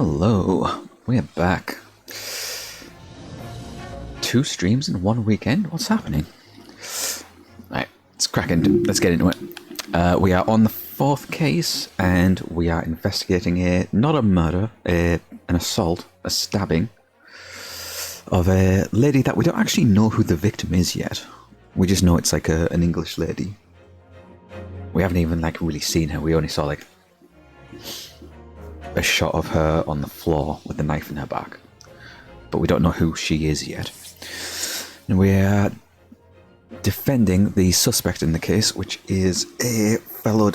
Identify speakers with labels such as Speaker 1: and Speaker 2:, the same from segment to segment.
Speaker 1: Hello, we're back. 2 streams in 1 weekend? What's happening? Right, let's crack into it. Let's get into it. We are on the 4th case, and we are investigating not a murder, an assault, a stabbing of a lady that we don't actually know who the victim is yet. We just know it's like an English lady. We haven't even really seen her. We only saw a shot of her on the floor with the knife in her back. But we don't know who she is yet. And we're defending the suspect in the case, which is a fellow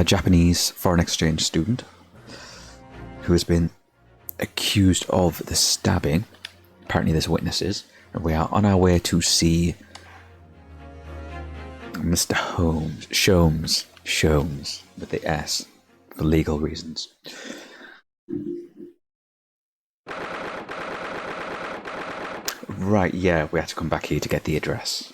Speaker 1: Japanese foreign exchange student who has been accused of the stabbing. Apparently there's witnesses. And we are on our way to see Mr. Sholmes with the S, for legal reasons. Right, yeah, we had to come back here to get the address.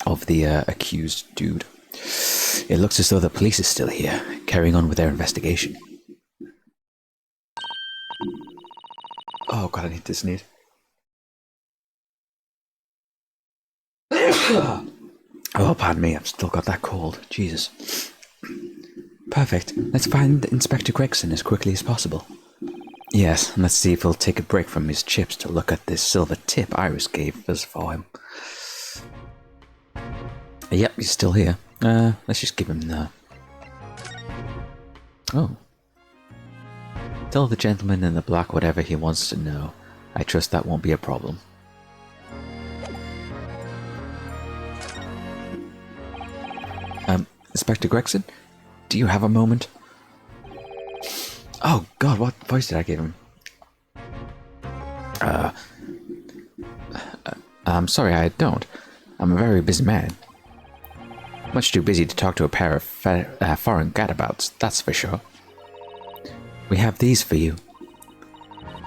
Speaker 1: Of the accused dude. It looks as though the police is still here, carrying on with their investigation. Oh god, I need to sneeze. Oh, pardon me, I've still got that cold. Jesus. Perfect. Let's find Inspector Gregson as quickly as possible. Yes, and let's see if he'll take a break from his chips to look at this silver tip Iris gave us for him. Yep, he's still here. Let's just give him the... Oh. Tell the gentleman in the black whatever he wants to know. I trust that won't be a problem. Inspector Gregson, do you have a moment? Oh god, what voice did I give him? I'm sorry, I don't. I'm a very busy man. Much too busy to talk to a pair of foreign gadabouts, that's for sure. We have these for you.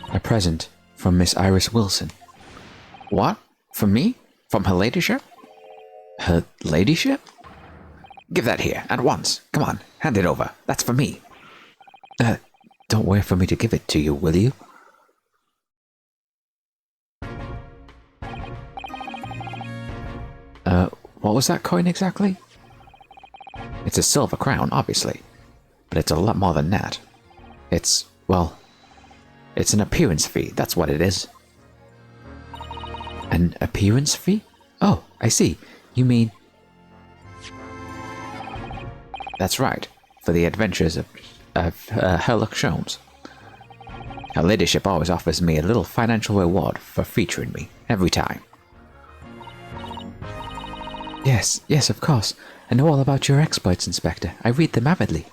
Speaker 1: A present from Miss Iris Wilson. What? From me? From her ladyship? Her ladyship? Give that here, at once. Come on, hand it over. That's for me. Don't wait for me to give it to you, will you? What was that coin exactly? It's a silver crown, obviously. But it's a lot more than that. It's, well, it's an appearance fee, that's what it is. An appearance fee? Oh, I see. You mean... That's right, for the adventures of Herlock Sholmes. Her ladyship always offers me a little financial reward for featuring me, every time. Yes, of course. I know all about your exploits, Inspector. I read them avidly.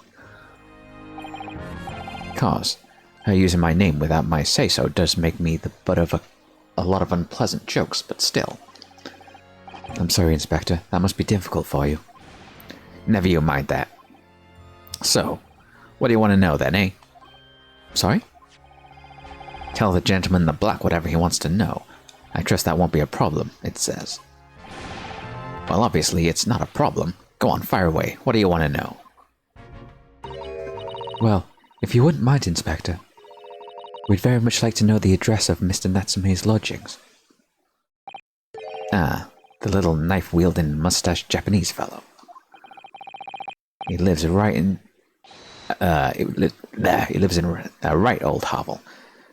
Speaker 1: Of course, her using my name without my say-so does make me the butt of a lot of unpleasant jokes, but still. I'm sorry, Inspector. That must be difficult for you. Never you mind that. So, what do you want to know then, eh? Sorry? Tell the gentleman in the black whatever he wants to know. I trust that won't be a problem, it says. Well, obviously it's not a problem. Go on, fire away. What do you want to know? Well, if you wouldn't mind, Inspector, we'd very much like to know the address of Mr. Natsume's lodgings. Ah, the little knife-wielding, mustached Japanese fellow. He lives right in... he lives in a right old hovel.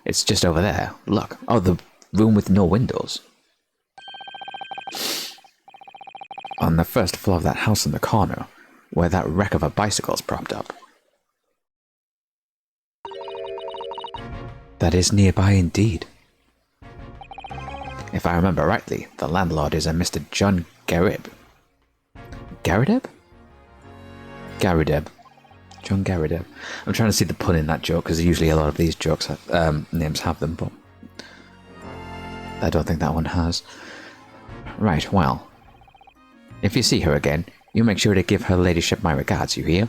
Speaker 1: It's just over there. Look. Oh, the room with no windows. On the first floor of that house in the corner, where that wreck of a bicycle's propped up. That is nearby indeed. If I remember rightly, the landlord is a Mr. John Garib. Garideb? Garideb. John Garideb. I'm trying to see the pun in that joke, because usually a lot of these jokes names have them, but I don't think that one has. Right, well, if you see her again, you make sure to give her ladyship my regards, you hear?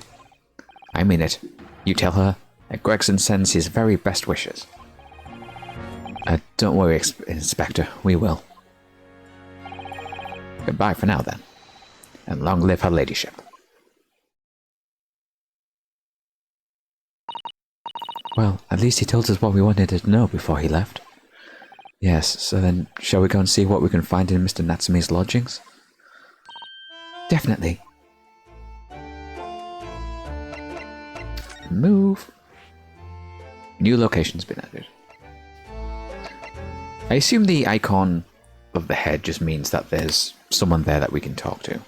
Speaker 1: I mean it. You tell her that Gregson sends his very best wishes. Don't worry, Inspector, we will. Goodbye for now, then. And long live her ladyship. Well, at least he told us what we wanted to know before he left. Yes, so then shall we go and see what we can find in Mr. Natsume's lodgings? Definitely. Move. New location's been added. I assume the icon of the head just means that there's someone there that we can talk to.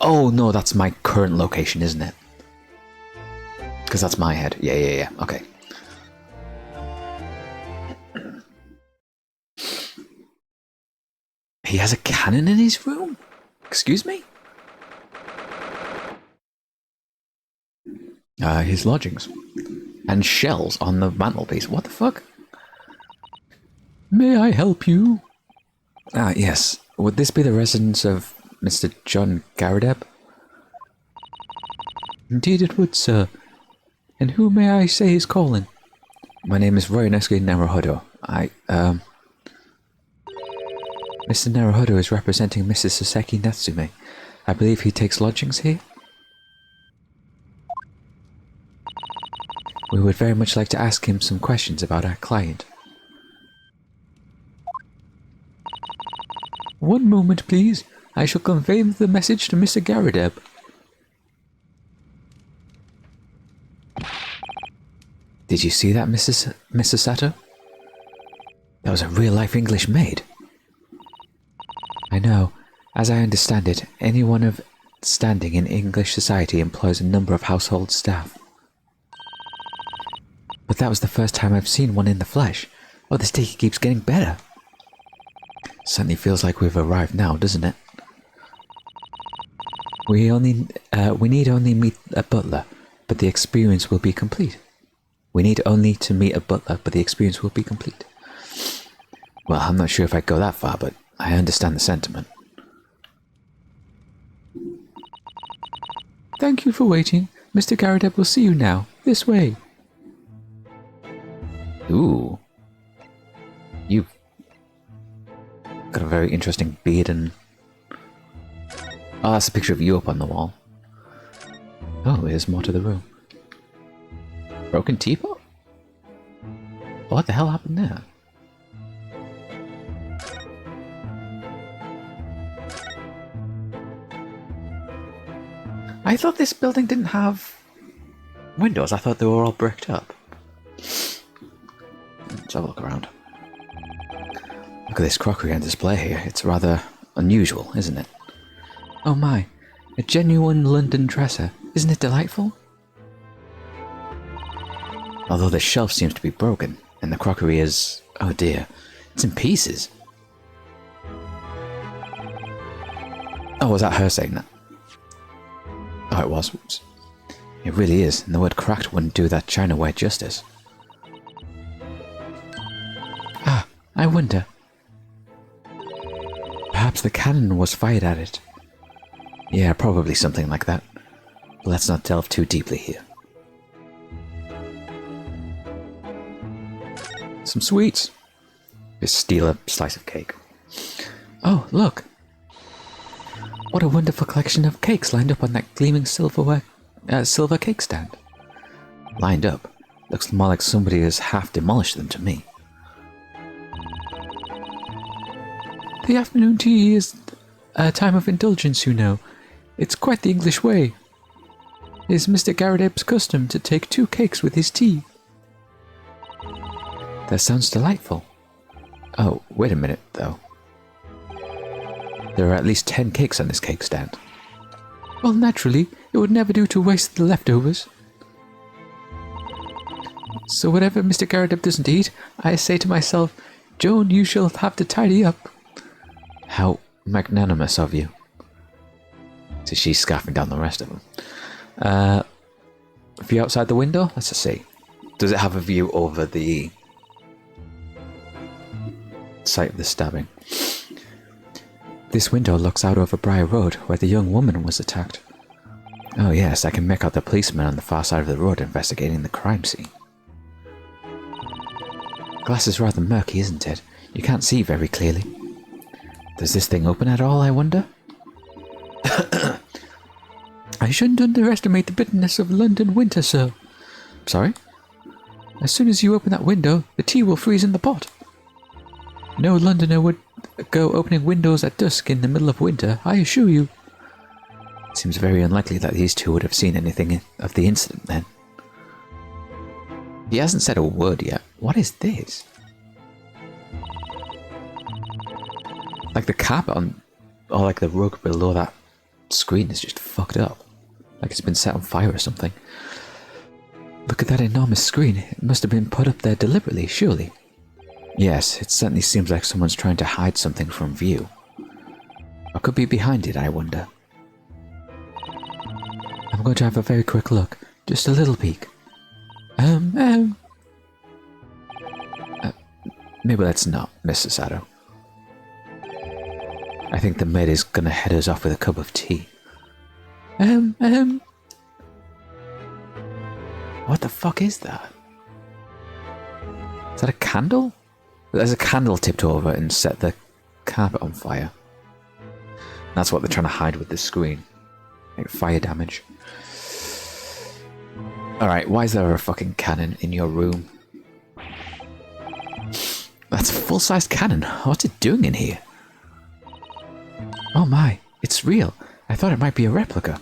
Speaker 1: Oh no, that's my current location, isn't it? Because that's my head. Yeah. Okay. He has a cannon in his room? Excuse me? His lodgings. And shells on the mantelpiece. What the fuck? May I help you? Ah, yes. Would this be the residence of Mr. John Garadeb? Indeed it would, sir. And who may I say is calling? My name is Royanesuke Naruhodo. Mr. Naruhodo is representing Mrs. Soseki Natsume. I believe he takes lodgings here? We would very much like to ask him some questions about our client. One moment, please. I shall convey the message to Mr. Garadeb. Did you see that, Mrs. Sato? That was a real-life English maid. I know. As I understand it, anyone of standing in English society employs a number of household staff. But that was the first time I've seen one in the flesh. Oh, this tiki keeps getting better. Certainly feels like we've arrived now, doesn't it? We need only meet a butler, but the experience will be complete. We need only to meet a butler, but the experience will be complete. Well, I'm not sure if I'd go that far, but I understand the sentiment. Thank you for waiting. Mr. Garadeb will see you now. This way. Ooh. You've got a very interesting beard and... Oh, that's a picture of you up on the wall. Oh, there's more to the room. Broken teapot? What the hell happened there? I thought this building didn't have windows. I thought they were all bricked up. Let's have a look around. Look at this crockery on display here. It's rather unusual, isn't it? Oh my, a genuine London dresser. Isn't it delightful? Although the shelf seems to be broken, and the crockery is... oh dear, it's in pieces. Oh, was that her saying that? Oh, it was. Oops. It really is, and the word cracked wouldn't do that chinaware justice. Ah, I wonder. Perhaps the cannon was fired at it. Yeah, probably something like that. But let's not delve too deeply here. Some sweets. Just steal a slice of cake. Oh, look! What a wonderful collection of cakes lined up on that gleaming silver cake stand. Lined up? Looks more like somebody has half demolished them to me. The afternoon tea is a time of indulgence, you know. It's quite the English way. It is Mr. Garadeb's custom to take 2 cakes with his tea. That sounds delightful. Oh, wait a minute, though. There are at least 10 cakes on this cake stand. Well, naturally, it would never do to waste the leftovers. So whatever Mr. Garadeb doesn't eat, I say to myself, Joan, you shall have to tidy up. How magnanimous of you. So she's scarfing down the rest of them. View outside the window? Let's just see. Does it have a view over the site of the stabbing? This window looks out over Briar Road, where the young woman was attacked. Oh yes, I can make out the policeman on the far side of the road investigating the crime scene. Glass is rather murky, isn't it? You can't see very clearly. Does this thing open at all, I wonder? I shouldn't underestimate the bitterness of London winter, sir. Sorry? As soon as you open that window, the tea will freeze in the pot. No Londoner would go opening windows at dusk in the middle of winter, I assure you. It seems very unlikely that these two would have seen anything of the incident then. He hasn't said a word yet. What is this? Like the carpet on, or like the rug below that screen is just fucked up. Like it's been set on fire or something. Look at that enormous screen. It must have been put up there deliberately, surely. Yes, it certainly seems like someone's trying to hide something from view. What could be behind it, I wonder? I'm going to have a very quick look. Just a little peek. Maybe let's not, Mr. Sato. I think the maid is gonna head us off with a cup of tea. What the fuck is that? Is that a candle? There's a candle tipped over and set the carpet on fire. That's what they're trying to hide with the screen. Like fire damage. Alright, why is there a fucking cannon in your room? That's a full-sized cannon. What's it doing in here? Oh my, it's real. I thought it might be a replica.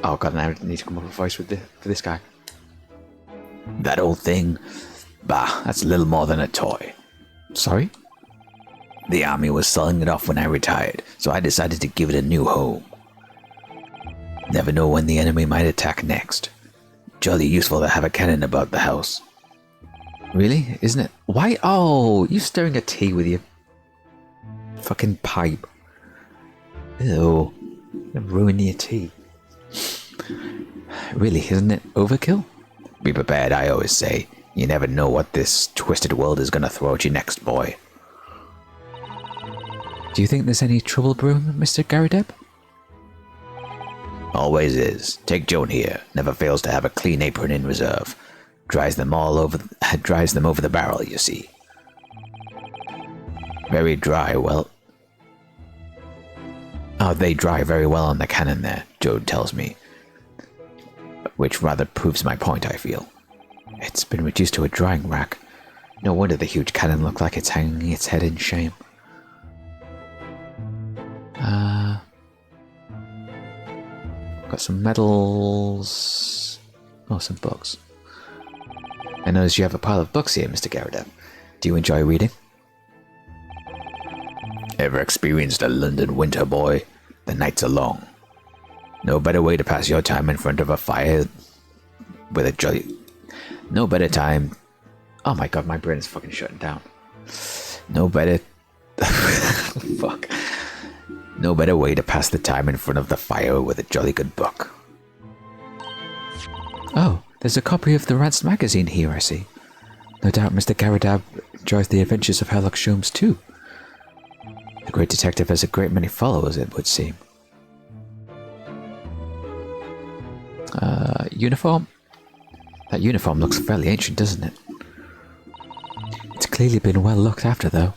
Speaker 1: Oh god, now I need to come up with a voice for this guy. That old thing? Bah, that's a little more than a toy. Sorry? The army was selling it off when I retired, so I decided to give it a new home. Never know when the enemy might attack next. Jolly useful to have a cannon about the house. Really? Isn't it? Why? Oh, you stirring a tea with your fucking pipe. Ew. Ruin your tea. Really, isn't it overkill? Be prepared, I always say. You never know what this twisted world is gonna throw at you next, boy. Do you think there's any trouble brewing, Mr. Garadeb? Always is. Take Joan here. Never fails to have a clean apron in reserve. Dries them over the barrel, you see. Very dry, well... Oh, they dry very well on the cannon there, Joan tells me. Which rather proves my point, I feel. It's been reduced to a drying rack. No wonder the huge cannon looked like it's hanging its head in shame. Got some medals... Oh, some books. I notice you have a pile of books here, Mr. Garadeb. Do you enjoy reading? Ever experienced a London winter, boy? The nights are long. No better way to pass your time in front of a fire with a jolly... No better time... Oh my god, my brain is fucking shutting down. No better... Fuck. No better way to pass the time in front of the fire with a jolly good book. Oh, there's a copy of the Rants magazine here, I see. No doubt Mr. Garadeb enjoys the adventures of Sherlock Holmes too. The great detective has a great many followers, it would seem. Uniform? That uniform looks fairly ancient, doesn't it? It's clearly been well looked after, though.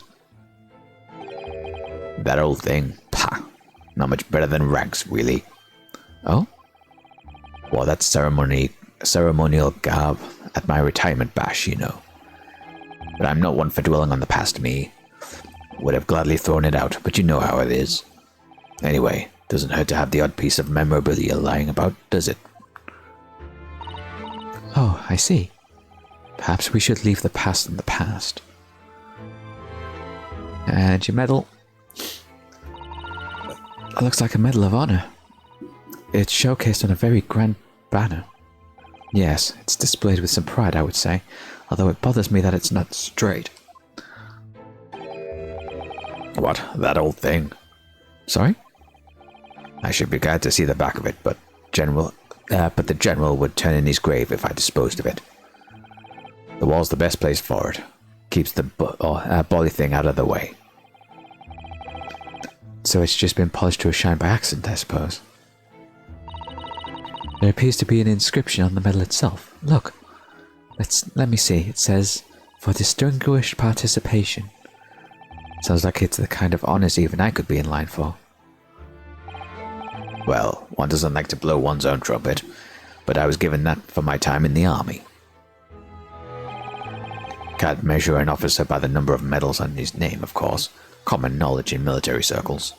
Speaker 1: That old thing? Pah! Not much better than rags, really. Oh? Well, that's ceremonial garb at my retirement bash, you know. But I'm not one for dwelling on the past, me. Would have gladly thrown it out, but you know how it is. Anyway, doesn't hurt to have the odd piece of memorabilia lying about, does it? Oh, I see. Perhaps we should leave the past in the past. And your medal. It looks like a Medal of Honor. It's showcased on a very grand banner. Yes, it's displayed with some pride, I would say, although it bothers me that it's not straight. What? That old thing? Sorry? I should be glad to see the back of it, but the general would turn in his grave if I disposed of it. The wall's the best place for it. Keeps the bolly thing out of the way. So it's just been polished to a shine by accident, I suppose. There appears to be an inscription on the medal itself. Look. Let me see. It says, "For distinguished participation." Sounds like it's the kind of honors even I could be in line for. Well, one doesn't like to blow one's own trumpet, but I was given that for my time in the army. Can't measure an officer by the number of medals on his name, of course. Common knowledge in military circles.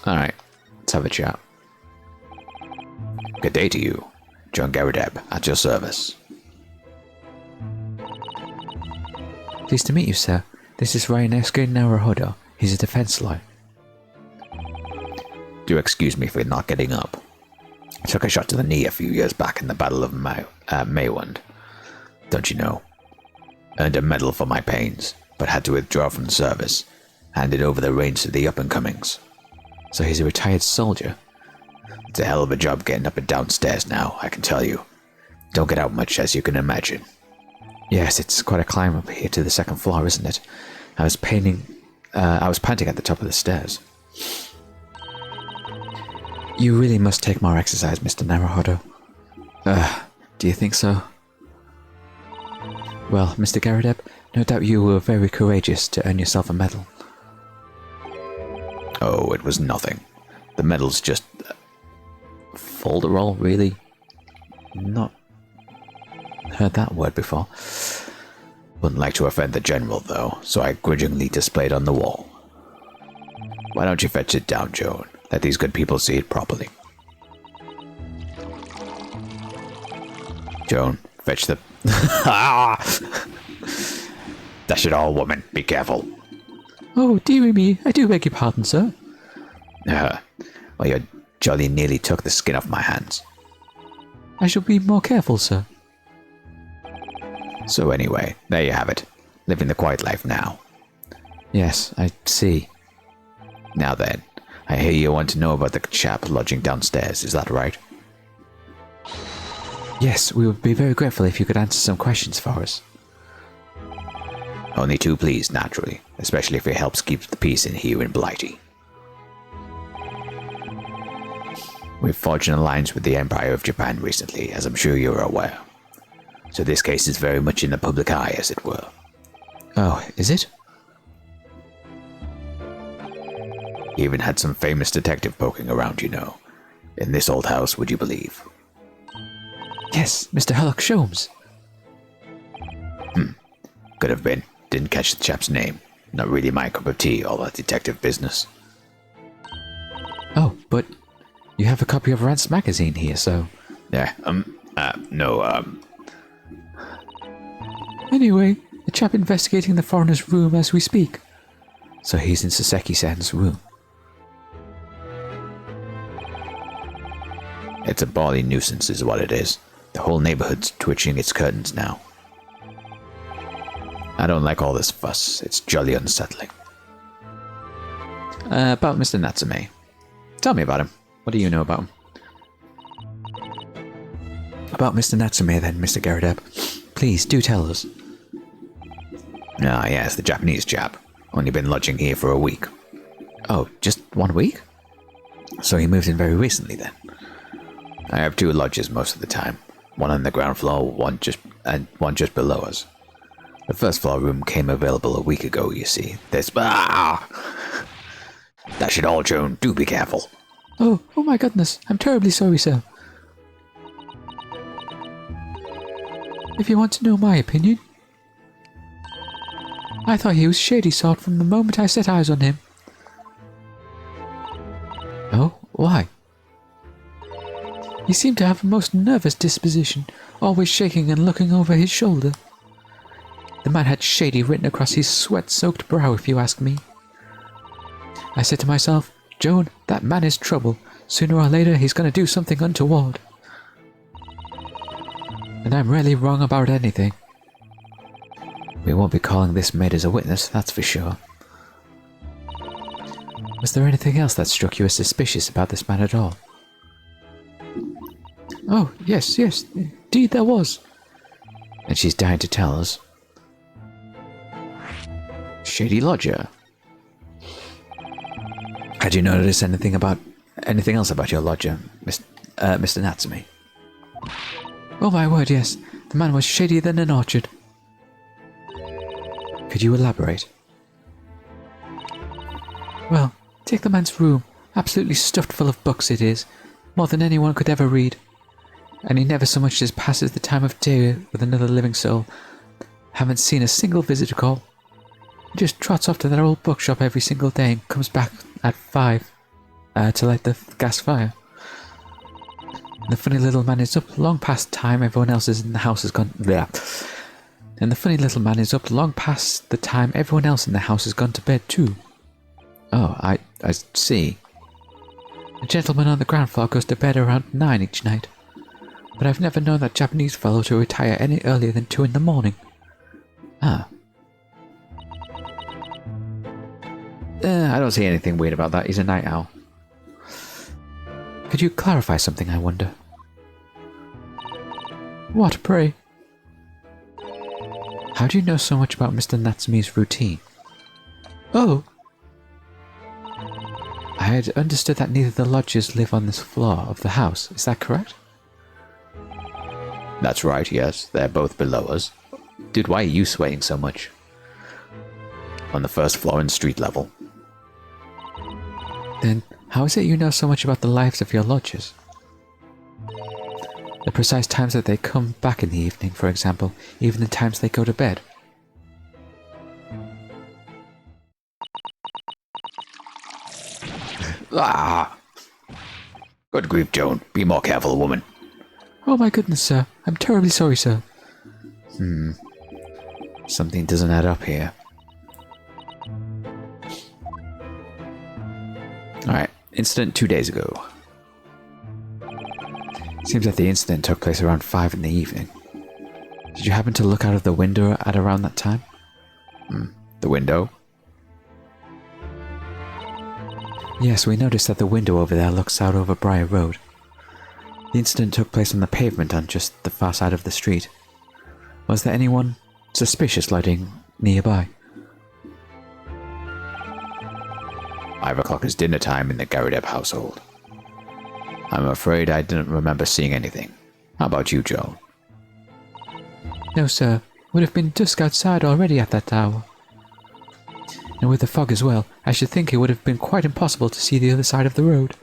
Speaker 1: Alright, let's have a chat. Good day to you. John Garadeb, at your service.
Speaker 2: Pleased to meet you, sir. This is Ryanesuke Naruhodo. He's a defense lawyer.
Speaker 1: Do excuse me for not getting up. I took a shot to the knee a few years back in the Battle of Maywand. Don't you know? Earned a medal for my pains, but had to withdraw from the service. Handed over the reins to the up-and-comings.
Speaker 2: So he's a retired soldier?
Speaker 1: It's a hell of a job getting up and downstairs now, I can tell you. Don't get out much, as you can imagine.
Speaker 2: Yes, it's quite a climb up here to the second floor, isn't it? I was panting at the top of the stairs. You really must take more exercise, Mr. Naruhodo. Do you think so? Well, Mr. Garadeb, no doubt you were very courageous to earn yourself a medal.
Speaker 1: Oh, it was nothing. The medal's just... folderol, really?
Speaker 2: Not heard that word before.
Speaker 1: Wouldn't like to offend the general, though, so I grudgingly displayed on the wall. Why don't you fetch it down, Joan? Let these good people see it properly. Joan, fetch the... Dash it all, woman. Be careful.
Speaker 2: Oh, dearie me. I do beg your pardon, sir.
Speaker 1: Well, you jolly nearly took the skin off my hands.
Speaker 2: I shall be more careful, sir.
Speaker 1: So anyway, there you have it. Living the quiet life now.
Speaker 2: Yes, I see.
Speaker 1: Now then, I hear you want to know about the chap lodging downstairs, is that right?
Speaker 2: Yes, we would be very grateful if you could answer some questions for us.
Speaker 1: Only two, please, naturally, especially if it helps keep the peace in here in Blighty. We've forged an alliance with the Empire of Japan recently, as I'm sure you're aware. So this case is very much in the public eye, as it were.
Speaker 2: Oh, is it?
Speaker 1: Even had some famous detective poking around, you know. In this old house, would you believe?
Speaker 2: Yes, Mr. Herlock Sholmes.
Speaker 1: Could have been. Didn't catch the chap's name. Not really my cup of tea, all that detective business.
Speaker 2: Oh, but you have a copy of Rance magazine here, so...
Speaker 1: Yeah, no.
Speaker 2: Anyway, the chap investigating the foreigner's room as we speak. So he's in Saseki-san's room.
Speaker 1: It's a bally nuisance is what it is. The whole neighborhood's twitching its curtains now. I don't like all this fuss. It's jolly unsettling.
Speaker 2: About Mr. Natsume. Tell me about him. What do you know about him? About Mr. Natsume then, Mr. Garadeb. Please, do tell us.
Speaker 1: Ah, yes, the Japanese chap. Only been lodging here for a week.
Speaker 2: Oh, just 1 week? So he moved in very recently then?
Speaker 1: I have two lodges most of the time. One on the ground floor, one just below us. The first floor room came available a week ago, you see. There's... Ah! Dash it all, Joan. Do be careful.
Speaker 2: Oh my goodness. I'm terribly sorry, sir. If you want to know my opinion, I thought he was shady sort from the moment I set eyes on him. Oh, why? He seemed to have a most nervous disposition, always shaking and looking over his shoulder. The man had shady written across his sweat-soaked brow, if you ask me. I said to myself, Joan, that man is trouble. Sooner or later he's going to do something untoward. And I'm rarely wrong about anything. We won't be calling this maid as a witness, that's for sure. Was there anything else that struck you as suspicious about this man at all? Oh, yes, indeed there was. And she's dying to tell us. Shady lodger. Had you noticed anything else about your lodger, Mr. Natsume? Oh my word, yes. The man was shadier than an orchard. Could you elaborate? Well, Check the man's room. Absolutely stuffed full of books it is. More than anyone could ever read. And he never so much as passes the time of day with another living soul. Haven't seen a single visitor call. He just trots off to that old bookshop every single day and comes back at 5 to light the gas fire. And the funny little man is up long past time everyone else is in the house has gone... Bleh. And the funny little man is up long past the time everyone else in the house has gone to bed too.
Speaker 1: Oh, I see.
Speaker 2: The gentleman on the ground floor goes to bed around 9 each night. But I've never known that Japanese fellow to retire any earlier than 2 in the morning.
Speaker 1: Ah. I don't see anything weird about that. He's a night owl.
Speaker 2: Could you clarify something, I wonder? What, pray? How do you know so much about Mr. Natsume's routine? Oh! I had understood that neither the lodgers live on this floor of the house. Is that correct?
Speaker 1: That's right, yes. They're both below us. Dude, why are you sweating so much? On the first floor and street level.
Speaker 2: Then, how is it you know so much about the lives of your lodgers? The precise times that they come back in the evening, for example, even the times they go to bed.
Speaker 1: Ah! Good grief, Joan. Be more careful, woman.
Speaker 2: Oh my goodness, sir. I'm terribly sorry, sir.
Speaker 1: Something doesn't add up here. Alright, incident 2 days ago.
Speaker 2: Seems that the incident took place around 5 in the evening. Did you happen to look out of the window at around that time?
Speaker 1: The window?
Speaker 2: Yes, we noticed that the window over there looks out over Briar Road. The incident took place on the pavement on just the far side of the street. Was there anyone suspicious lighting nearby?
Speaker 1: 5 o'clock is dinner time in the Garadeb household. I'm afraid I didn't remember seeing anything. How about you, Joan?
Speaker 2: No, sir. Would have been dusk outside already at that hour. And with the fog as well, I should think it would have been quite impossible to see the other side of the road.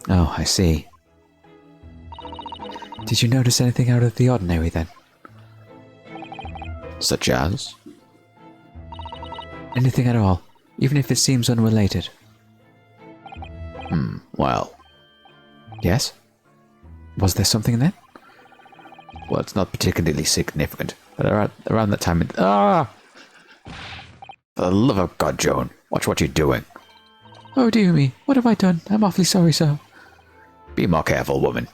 Speaker 1: Oh, I see.
Speaker 2: Did you notice anything out of the ordinary then?
Speaker 1: Such as?
Speaker 2: Anything at all, even if it seems unrelated.
Speaker 1: Well.
Speaker 2: Yes? Was there something then?
Speaker 1: Well, it's not particularly significant, but around that time... Ah! For the love of God, Joan, watch what you're doing.
Speaker 2: Oh dear me, what have I done? I'm awfully sorry, sir.
Speaker 1: Be more careful, woman.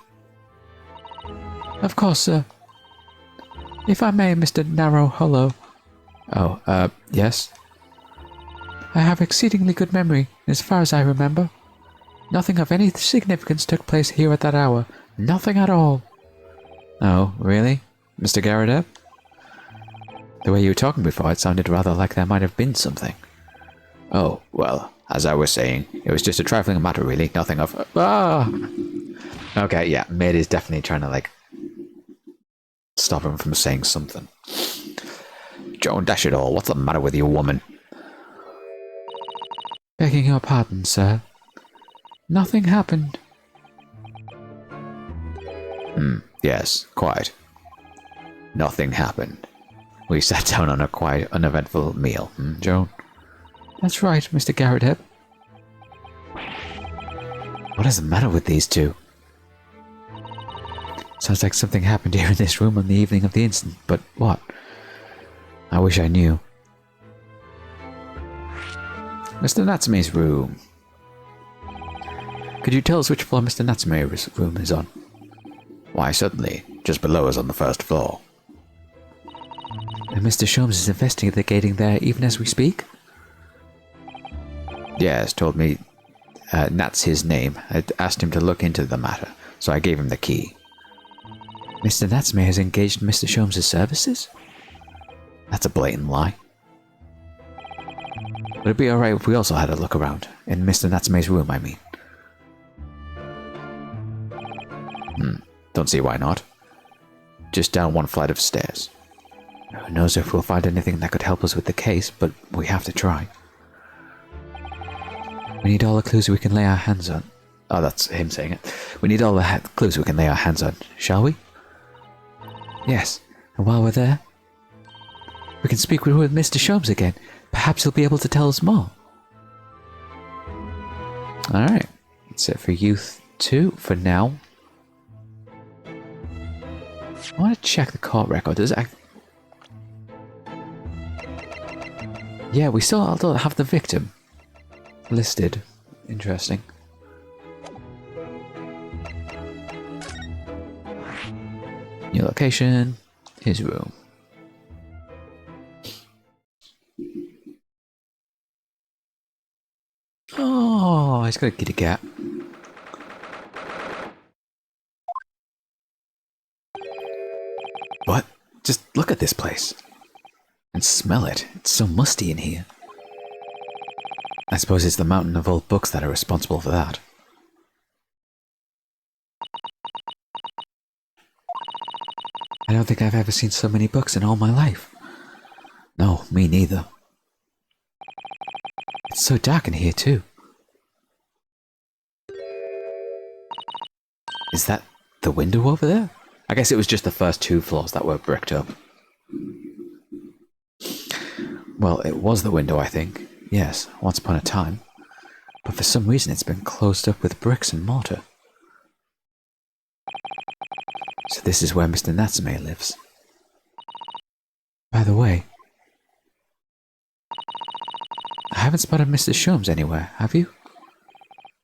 Speaker 2: Of course, sir. If I may, Mr. Narrow Hollow.
Speaker 1: Oh, yes?
Speaker 2: I have exceedingly good memory, as far as I remember. Nothing of any significance took place here at that hour. Nothing at all.
Speaker 1: Oh, really? Mr. Garadeb?
Speaker 2: The way you were talking before, it sounded rather like there might have been something.
Speaker 1: Oh, well, as I was saying, it was just a trifling matter, really. Nothing of... Ah! Okay, yeah, Maid is definitely trying to, like, stop him from saying something. Joan, dash it all, what's the matter with you, woman?
Speaker 2: Begging your pardon, sir. Nothing happened.
Speaker 1: Yes, quite. Nothing happened. We sat down on a quite uneventful meal, Joan?
Speaker 2: That's right, Mr. Garadeb.
Speaker 1: What is the matter with these two?
Speaker 2: Sounds like something happened here in this room on the evening of the incident, but what? I wish I knew.
Speaker 1: Mr. Natsume's room.
Speaker 2: Could you tell us which floor Mr. Natsume's room is on?
Speaker 1: Why, certainly. Just below us on the first floor.
Speaker 2: And Mr. Sholmes is investigating there even as we speak?
Speaker 1: Yes, told me Nat's his name. I asked him to look into the matter, so I gave him the key.
Speaker 2: Mr. Natsume has engaged Mr. Sholmes' services?
Speaker 1: That's a blatant lie. Would it be alright if we also had a look around? In Mr. Natsume's room, I mean. Don't see why not. Just down one flight of stairs.
Speaker 2: Who knows if we'll find anything that could help us with the case, but we have to try. We need all the clues we can lay our hands on.
Speaker 1: Oh, that's him saying it. We need all the clues we can lay our hands on, shall we?
Speaker 2: Yes, and while we're there, we can speak with Mr. Sholmes again. Perhaps he'll be able to tell us more.
Speaker 1: Alright, that's it for Youth 2 for now. I want to check the court record. Does it yeah, we still don't have the victim listed. Interesting. New location, his room. Oh, he's got a kitty cat. What? Just look at this place. And smell it. It's so musty in here. I suppose it's the mountain of old books that are responsible for that.
Speaker 2: I don't think I've ever seen so many books in all my life.
Speaker 1: No, me neither.
Speaker 2: It's so dark in here too.
Speaker 1: Is that the window over there? I guess it was just the first 2 floors that were bricked up. Well, it was the window, I think. Yes, once upon a time. But for some reason it's been closed up with bricks and mortar. So this is where Mr. Natsume lives.
Speaker 2: By the way, I haven't spotted Mr. Sholmes anywhere, have you?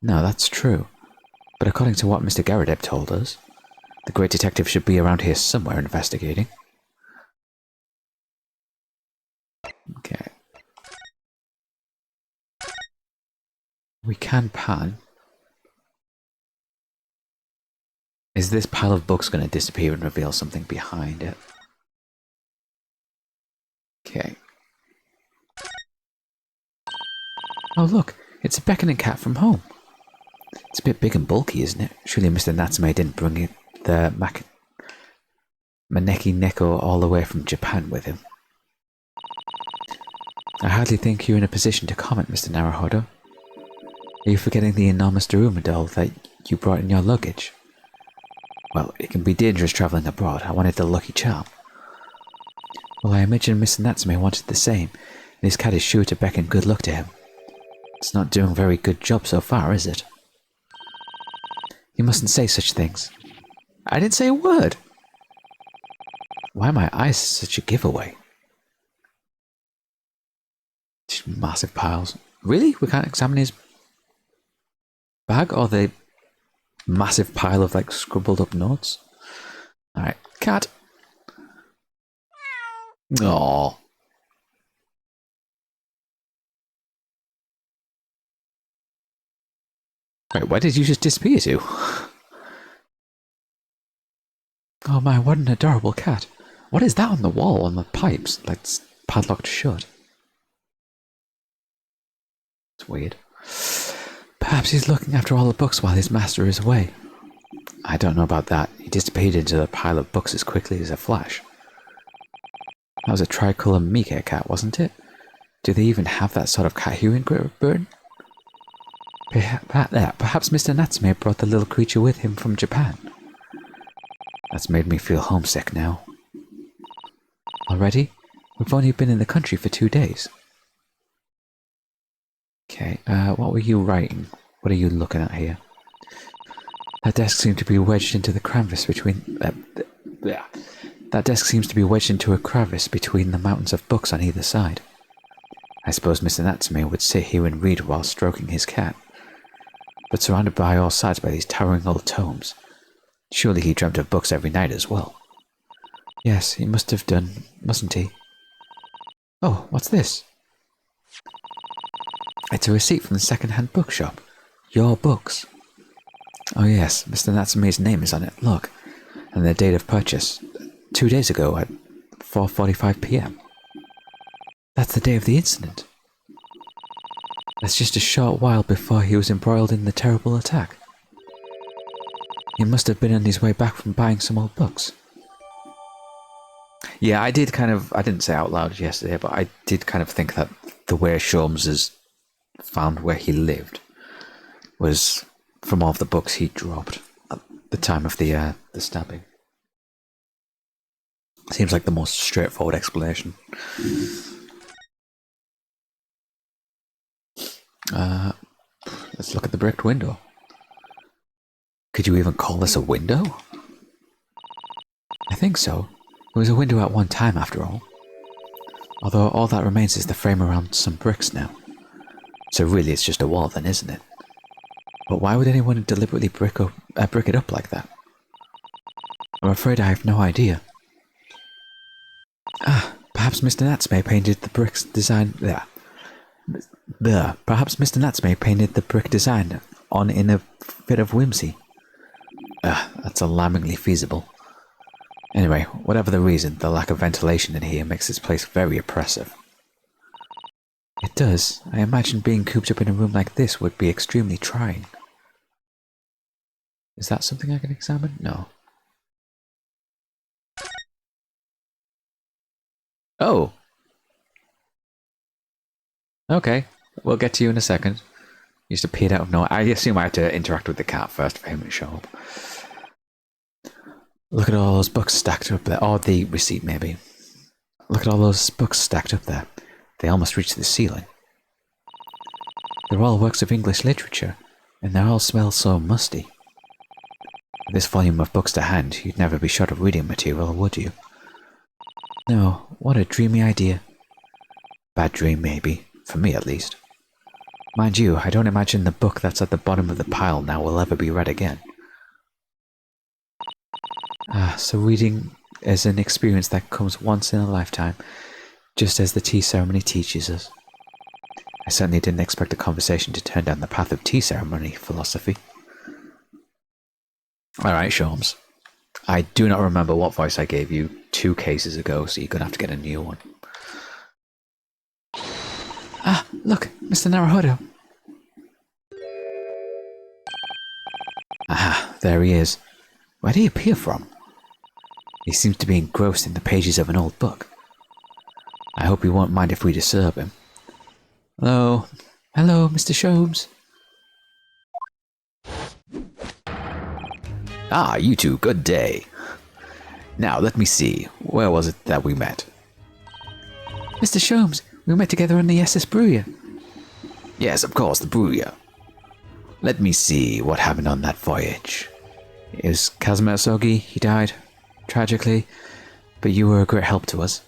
Speaker 1: No, that's true. But according to what Mr. Garadeb told us, the great detective should be around here somewhere investigating. Okay. We can pan. Is this pile of books going to disappear and reveal something behind it? Okay.
Speaker 2: Oh look, it's a beckoning cat from home.
Speaker 1: It's a bit big and bulky, isn't it? Surely Mr. Natsume didn't bring it, the Maneki Neko all the way from Japan with him.
Speaker 2: I hardly think you're in a position to comment, Mr. Naruhodo. Are you forgetting the enormous Daruma doll that you brought in your luggage?
Speaker 1: Well, it can be dangerous travelling abroad. I wanted the Lucky Charm.
Speaker 2: Well, I imagine Mr. Natsume wanted the same, and his cat is sure to beckon good luck to him.
Speaker 1: It's not doing a very good job so far, is it?
Speaker 2: You mustn't say such things.
Speaker 1: I didn't say a word. Why are my eyes such a giveaway?
Speaker 2: Just massive piles. Really? We can't examine his bag or the massive pile of like scribbled up notes?
Speaker 1: Alright, cat. Aww. Wait, where did you just disappear to?
Speaker 2: Oh my, what an adorable cat.
Speaker 1: What is that on the wall, on the pipes? Like, it's padlocked shut. It's weird.
Speaker 2: Perhaps he's looking after all the books while his master is away.
Speaker 1: I don't know about that. He disappeared into the pile of books as quickly as a flash. That was a tricolour Mika cat, wasn't it? Do they even have that sort of cat here in Great Britain?
Speaker 2: Perhaps Mr. Natsume brought the little creature with him from Japan.
Speaker 1: That's made me feel homesick now.
Speaker 2: Already? We've only been in the country for 2 days.
Speaker 1: Okay, what were you writing? What are you looking at here?
Speaker 2: That desk seemed to be wedged into the crevice between... That desk seems to be wedged into a crevice between the mountains of books on either side.
Speaker 1: I suppose Mr. Natsume would sit here and read while stroking his cat. But surrounded by all sides by these towering old tomes, surely he dreamt of books every night as well.
Speaker 2: Yes, he must have done, mustn't he? Oh, what's this? It's a receipt from the second-hand bookshop. Your books.
Speaker 1: Oh yes, Mr. Natsume's name is on it, look. And the date of purchase, 2 days ago at 4:45 p.m.
Speaker 2: That's the day of the incident. That's just a short while before he was embroiled in the terrible attack. He must have been on his way back from buying some old books.
Speaker 1: Yeah, I didn't say out loud yesterday, but I did kind of think that the way Sholmes has found where he lived was from all of the books he dropped at the time of the stabbing. Seems like the most straightforward explanation. Let's look at the bricked window. Could you even call this a window?
Speaker 2: I think so. It was a window at one time, after all. Although all that remains is the frame around some bricks now.
Speaker 1: So really it's just a wall then, isn't it?
Speaker 2: But why would anyone deliberately brick it up like that? I'm afraid I have no idea. Perhaps Mr. Natsme painted the brick's design there. Perhaps Mr. Natsme painted the brick design on in a fit of whimsy.
Speaker 1: That's alarmingly feasible.
Speaker 2: Anyway, whatever the reason, the lack of ventilation in here makes this place very oppressive. It does. I imagine being cooped up in a room like this would be extremely trying. Is that something I can examine? No.
Speaker 1: Oh!
Speaker 2: Okay, we'll get to you in a second. You just appeared out of nowhere. I assume I had to interact with the cat first for him to show up. Look at all those books stacked up there. Or the receipt, maybe. Look at all those books stacked up there. They almost reach the ceiling. They're all works of English literature, and they all smell so musty. With this volume of books to hand, you'd never be short of reading material, would you? No, what a dreamy idea.
Speaker 1: Bad dream, maybe. For me, at least.
Speaker 2: Mind you, I don't imagine the book that's at the bottom of the pile now will ever be read again. So reading is an experience that comes once in a lifetime, just as the tea ceremony teaches us. I certainly didn't expect the conversation to turn down the path of tea ceremony philosophy.
Speaker 1: Alright, Sholmes. I do not remember what voice I gave you 2 cases ago, so you're going to have to get a new one.
Speaker 2: Look, Mr. Naruhodo.
Speaker 1: There he is. Where did he appear from? He seems to be engrossed in the pages of an old book. I hope he won't mind if we disturb him.
Speaker 2: Hello, Mr. Sholmes.
Speaker 1: You two, good day. Now, let me see. Where was it that we met?
Speaker 2: Mr. Sholmes, we met together on the SS Bruya.
Speaker 1: Yes, of course, the Bruya. Let me see what happened on that voyage.
Speaker 2: It was Casimir Sogi. He died, tragically, but you were a great help to us.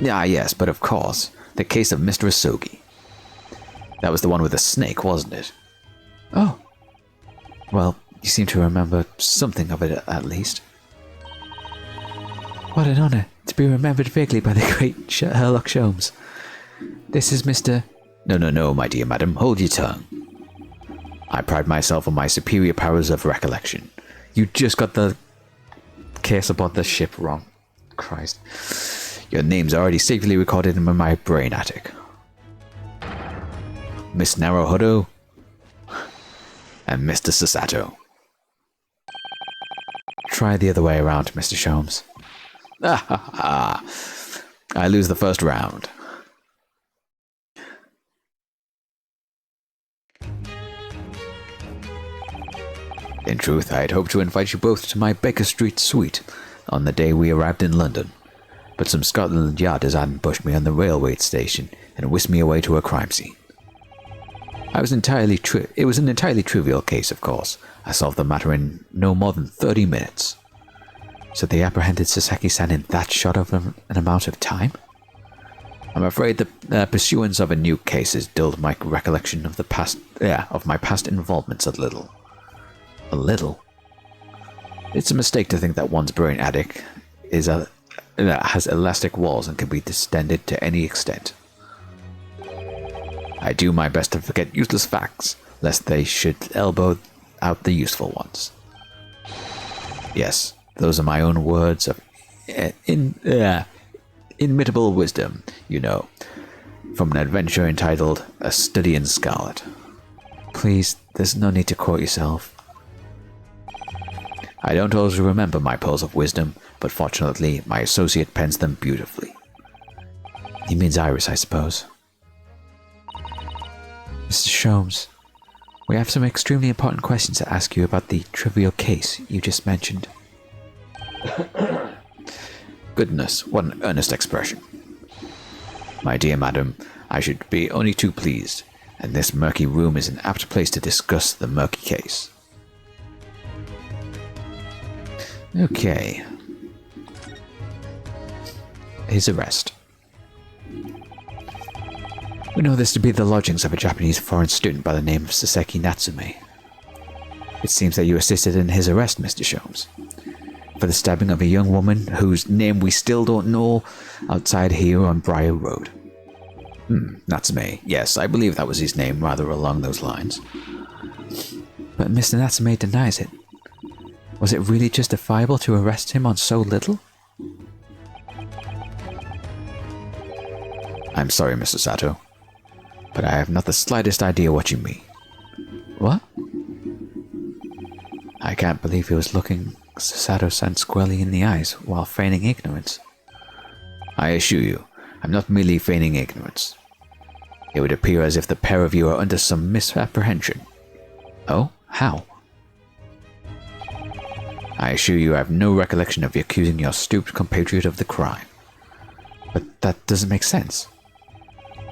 Speaker 1: Yes, but of course, the case of Mr. Asogi. That was the one with the snake, wasn't it?
Speaker 2: Oh. Well, you seem to remember something of it, at least. What an honour to be remembered vaguely by the great Sherlock Sholmes. This is Mr.
Speaker 1: No, my dear madam, hold your tongue. I pride myself on my superior powers of recollection.
Speaker 2: You just got the case about the ship wrong. Christ.
Speaker 1: Your name's already safely recorded in my brain attic. Miss Naruhodo and Mr. Sasato.
Speaker 2: Try the other way around, Mr. Sholmes.
Speaker 1: I lose the first round. In truth, I had hoped to invite you both to my Baker Street suite on the day we arrived in London, but some Scotland Yarders ambushed me on the railway station and whisked me away to a crime scene. It was an entirely trivial case, of course. I solved the matter in no more than 30 minutes.
Speaker 2: So they apprehended Sasaki-san in that short of an amount of time?
Speaker 1: I'm afraid the pursuance of a new case has dulled my recollection of my past involvements a little. A little? It's a mistake to think that one's brain attic has elastic walls and can be distended to any extent. I do my best to forget useless facts, lest they should elbow out the useful ones. Yes, those are my own words of inimitable wisdom, you know, from an adventure entitled A Study in Scarlet.
Speaker 2: Please, there's no need to quote yourself.
Speaker 1: I don't always remember my pearls of wisdom, but fortunately my associate pens them beautifully.
Speaker 2: He means Iris, I suppose. Mr. Sholmes, We have some extremely important questions to ask you about the trivial case you just mentioned.
Speaker 1: Goodness, what an earnest expression. My dear madam, I should be only too pleased, and this murky room is an apt place to discuss the murky case. Okay. His arrest. We know this to be the lodgings of a Japanese foreign student by the name of Saseki Natsume. It seems that you assisted in his arrest, Mr. Sholmes, for the stabbing of a young woman whose name we still don't know outside here on Briar Road. Natsume. Yes, I believe that was his name, rather along those lines.
Speaker 2: But Mr. Natsume denies it. Was it really justifiable to arrest him on so little?
Speaker 1: I'm sorry, Mr. Sato, but I have not the slightest idea what you mean.
Speaker 2: What?
Speaker 1: I can't believe he was looking
Speaker 2: Sato-san squarely in the eyes while feigning ignorance.
Speaker 1: I assure you, I'm not merely feigning ignorance. It would appear as if the pair of you are under some misapprehension.
Speaker 2: Oh? How?
Speaker 1: I assure you I have no recollection of accusing your stupid compatriot of the crime.
Speaker 2: But that doesn't make sense.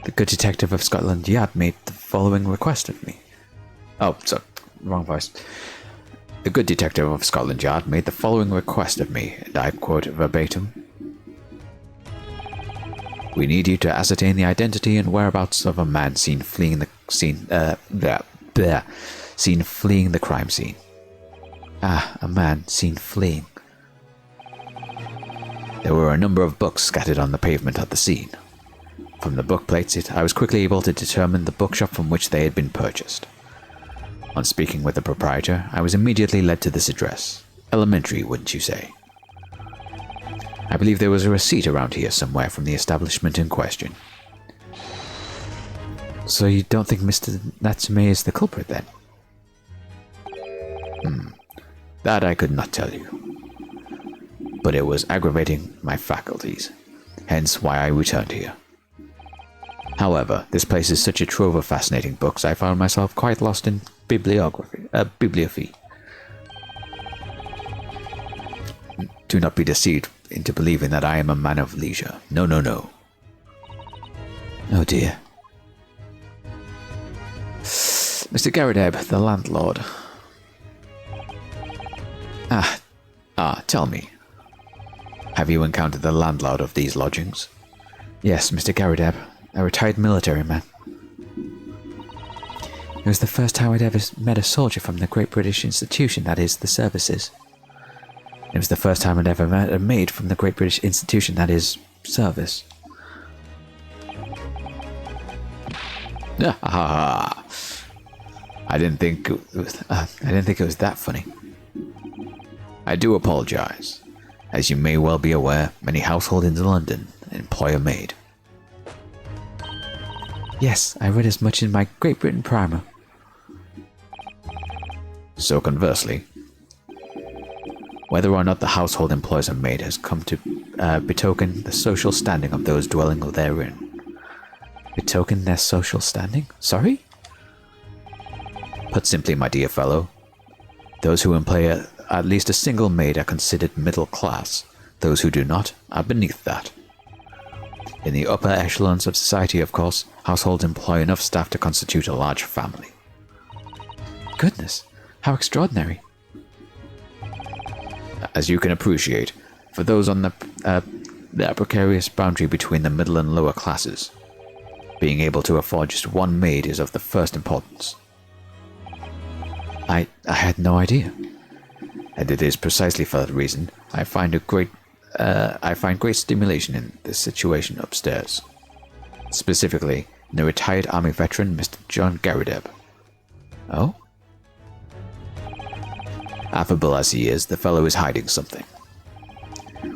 Speaker 2: The good detective of Scotland Yard made the following request of me.
Speaker 1: Oh, sorry, wrong voice. The good detective of Scotland Yard made the following request of me, and I quote verbatim. We need you to ascertain the identity and whereabouts of a man seen fleeing the crime scene.
Speaker 2: Ah, a man seen fleeing.
Speaker 1: There were a number of books scattered on the pavement at the scene. From the book plates, I was quickly able to determine the bookshop from which they had been purchased. On speaking with the proprietor, I was immediately led to this address. Elementary, wouldn't you say? I believe there was a receipt around here somewhere from the establishment in question.
Speaker 2: So you don't think Mr. Natsume is the culprit, then?
Speaker 1: That I could not tell you. But it was aggravating my faculties, hence why I returned here. However, this place is such a trove of fascinating books, I found myself quite lost in bibliophy. Do not be deceived into believing that I am a man of leisure. No, no, no.
Speaker 2: Oh dear. Mr. Garadeb, the landlord.
Speaker 1: Tell me. Have you encountered the landlord of these lodgings?
Speaker 2: Yes, Mr. Garadeb, a retired military man. It was the first time I'd ever met a soldier from the Great British Institution, that is, the services. It was the first time I'd ever met a maid from the Great British Institution, that is, service.
Speaker 1: I didn't think it was that funny. I do apologize. As you may well be aware, many households in London employ a maid.
Speaker 2: Yes, I read as much in my Great Britain primer.
Speaker 1: So conversely, whether or not the household employs a maid has come to betoken the social standing of those dwelling therein.
Speaker 2: Betoken their social standing? Sorry?
Speaker 1: Put simply, my dear fellow, those who employ at least a single maid are considered middle class. Those who do not are beneath that. In the upper echelons of society, of course, households employ enough staff to constitute a large family.
Speaker 2: Goodness, how extraordinary.
Speaker 1: As you can appreciate, for those on the precarious boundary between the middle and lower classes, being able to afford just one maid is of the first importance.
Speaker 2: I had no idea.
Speaker 1: And it is precisely for that reason I find great stimulation in this situation upstairs. Specifically, in the retired army veteran, Mr. John Garadeb.
Speaker 2: Oh?
Speaker 1: Affable as he is, the fellow is hiding something.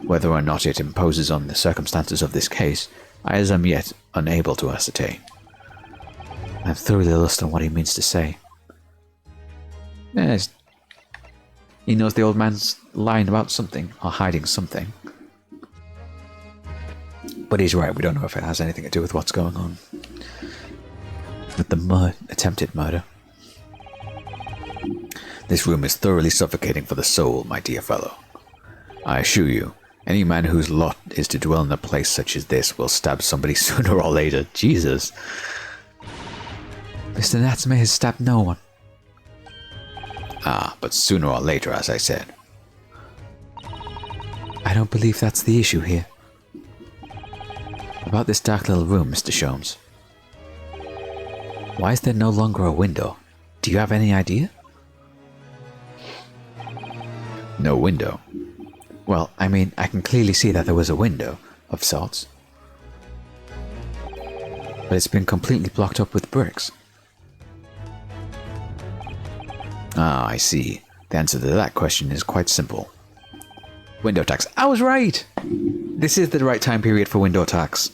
Speaker 1: Whether or not it imposes on the circumstances of this case, I am yet unable to ascertain.
Speaker 2: I'm thoroughly lost on what he means to say.
Speaker 1: Yes. He knows the old man's lying about something, or hiding something. But he's right, we don't know if it has anything to do with what's going on.
Speaker 2: With the attempted murder.
Speaker 1: This room is thoroughly suffocating for the soul, my dear fellow. I assure you, any man whose lot is to dwell in a place such as this will stab somebody sooner or later. Jesus.
Speaker 2: Mr. Natsume has stabbed no one.
Speaker 1: Ah, but sooner or later, as I said.
Speaker 2: I don't believe that's the issue here. About this dark little room, Mr. Sholmes. Why is there no longer a window? Do you have any idea?
Speaker 1: No window.
Speaker 2: Well, I mean, I can clearly see that there was a window, of sorts. But it's been completely blocked up with bricks.
Speaker 1: Ah, I see. The answer to that question is quite simple. Window tax. I was right!
Speaker 2: This is the right time period for window tax.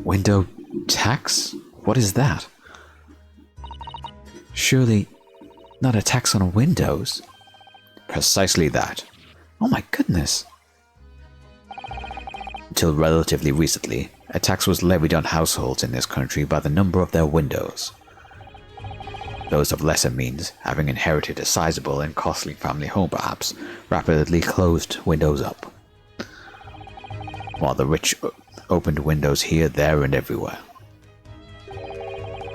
Speaker 2: Window tax? What is that? Surely not a tax on windows?
Speaker 1: Precisely that.
Speaker 2: Oh my goodness.
Speaker 1: Until relatively recently, a tax was levied on households in this country by the number of their windows. Those of lesser means, having inherited a sizable and costly family home perhaps, rapidly closed windows up, while the rich opened windows here, there, and everywhere,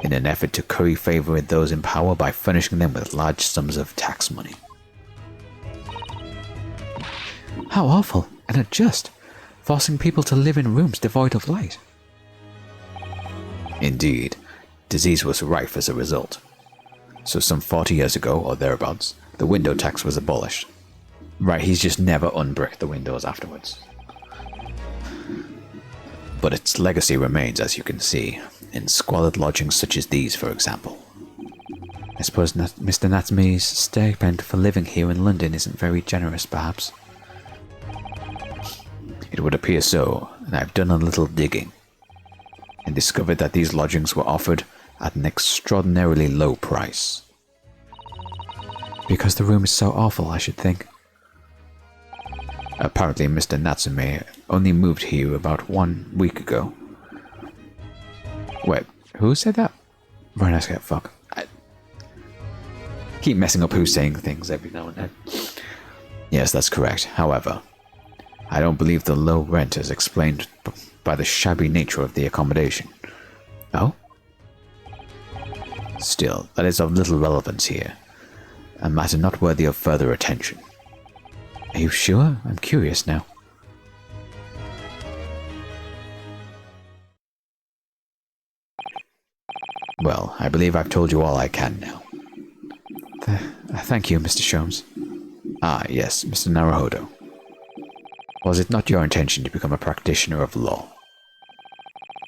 Speaker 1: in an effort to curry favor with those in power by furnishing them with large sums of tax money.
Speaker 2: How awful and unjust, forcing people to live in rooms devoid of light.
Speaker 1: Indeed, disease was rife as a result. So some 40 years ago, or thereabouts, the window tax was abolished.
Speaker 2: Right, he's just never unbricked the windows afterwards.
Speaker 1: But its legacy remains, as you can see, in squalid lodgings such as these, for example.
Speaker 2: I suppose Mr. Natsume's stipend for living here in London isn't very generous, perhaps.
Speaker 1: It would appear so, and I've done a little digging, and discovered that these lodgings were offered at an extraordinarily low price.
Speaker 2: Because the room is so awful, I should think.
Speaker 1: Apparently Mr. Natsume only moved here about 1 week ago.
Speaker 2: Wait, who said that? Right, I said fuck. I keep messing up who's saying things every now and then.
Speaker 1: Yes, that's correct. However, I don't believe the low rent is explained by the shabby nature of the accommodation.
Speaker 2: Oh?
Speaker 1: Still, that is of little relevance here, a matter not worthy of further attention.
Speaker 2: Are you sure? I'm curious now.
Speaker 1: Well, I believe I've told you all I can now.
Speaker 2: Thank you, Mr. Sholmes.
Speaker 1: Ah, yes, Mr. Naruhodo. Was it not your intention to become a practitioner of law?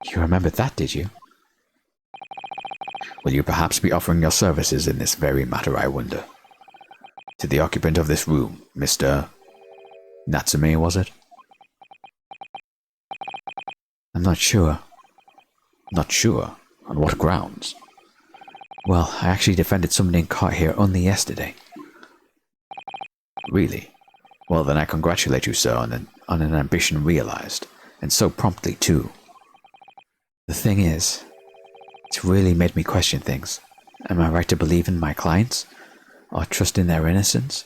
Speaker 2: You remembered that, did you?
Speaker 1: Will you perhaps be offering your services in this very matter, I wonder? To the occupant of this room, Mr. Natsume, was it?
Speaker 2: I'm not sure.
Speaker 1: Not sure? On what grounds?
Speaker 2: Well, I actually defended somebody in court here only yesterday.
Speaker 1: Really? Well, then I congratulate you, sir, on an ambition realized, and so promptly, too.
Speaker 2: The thing is, it's really made me question things. Am I right to believe in my clients? Or trust in their innocence?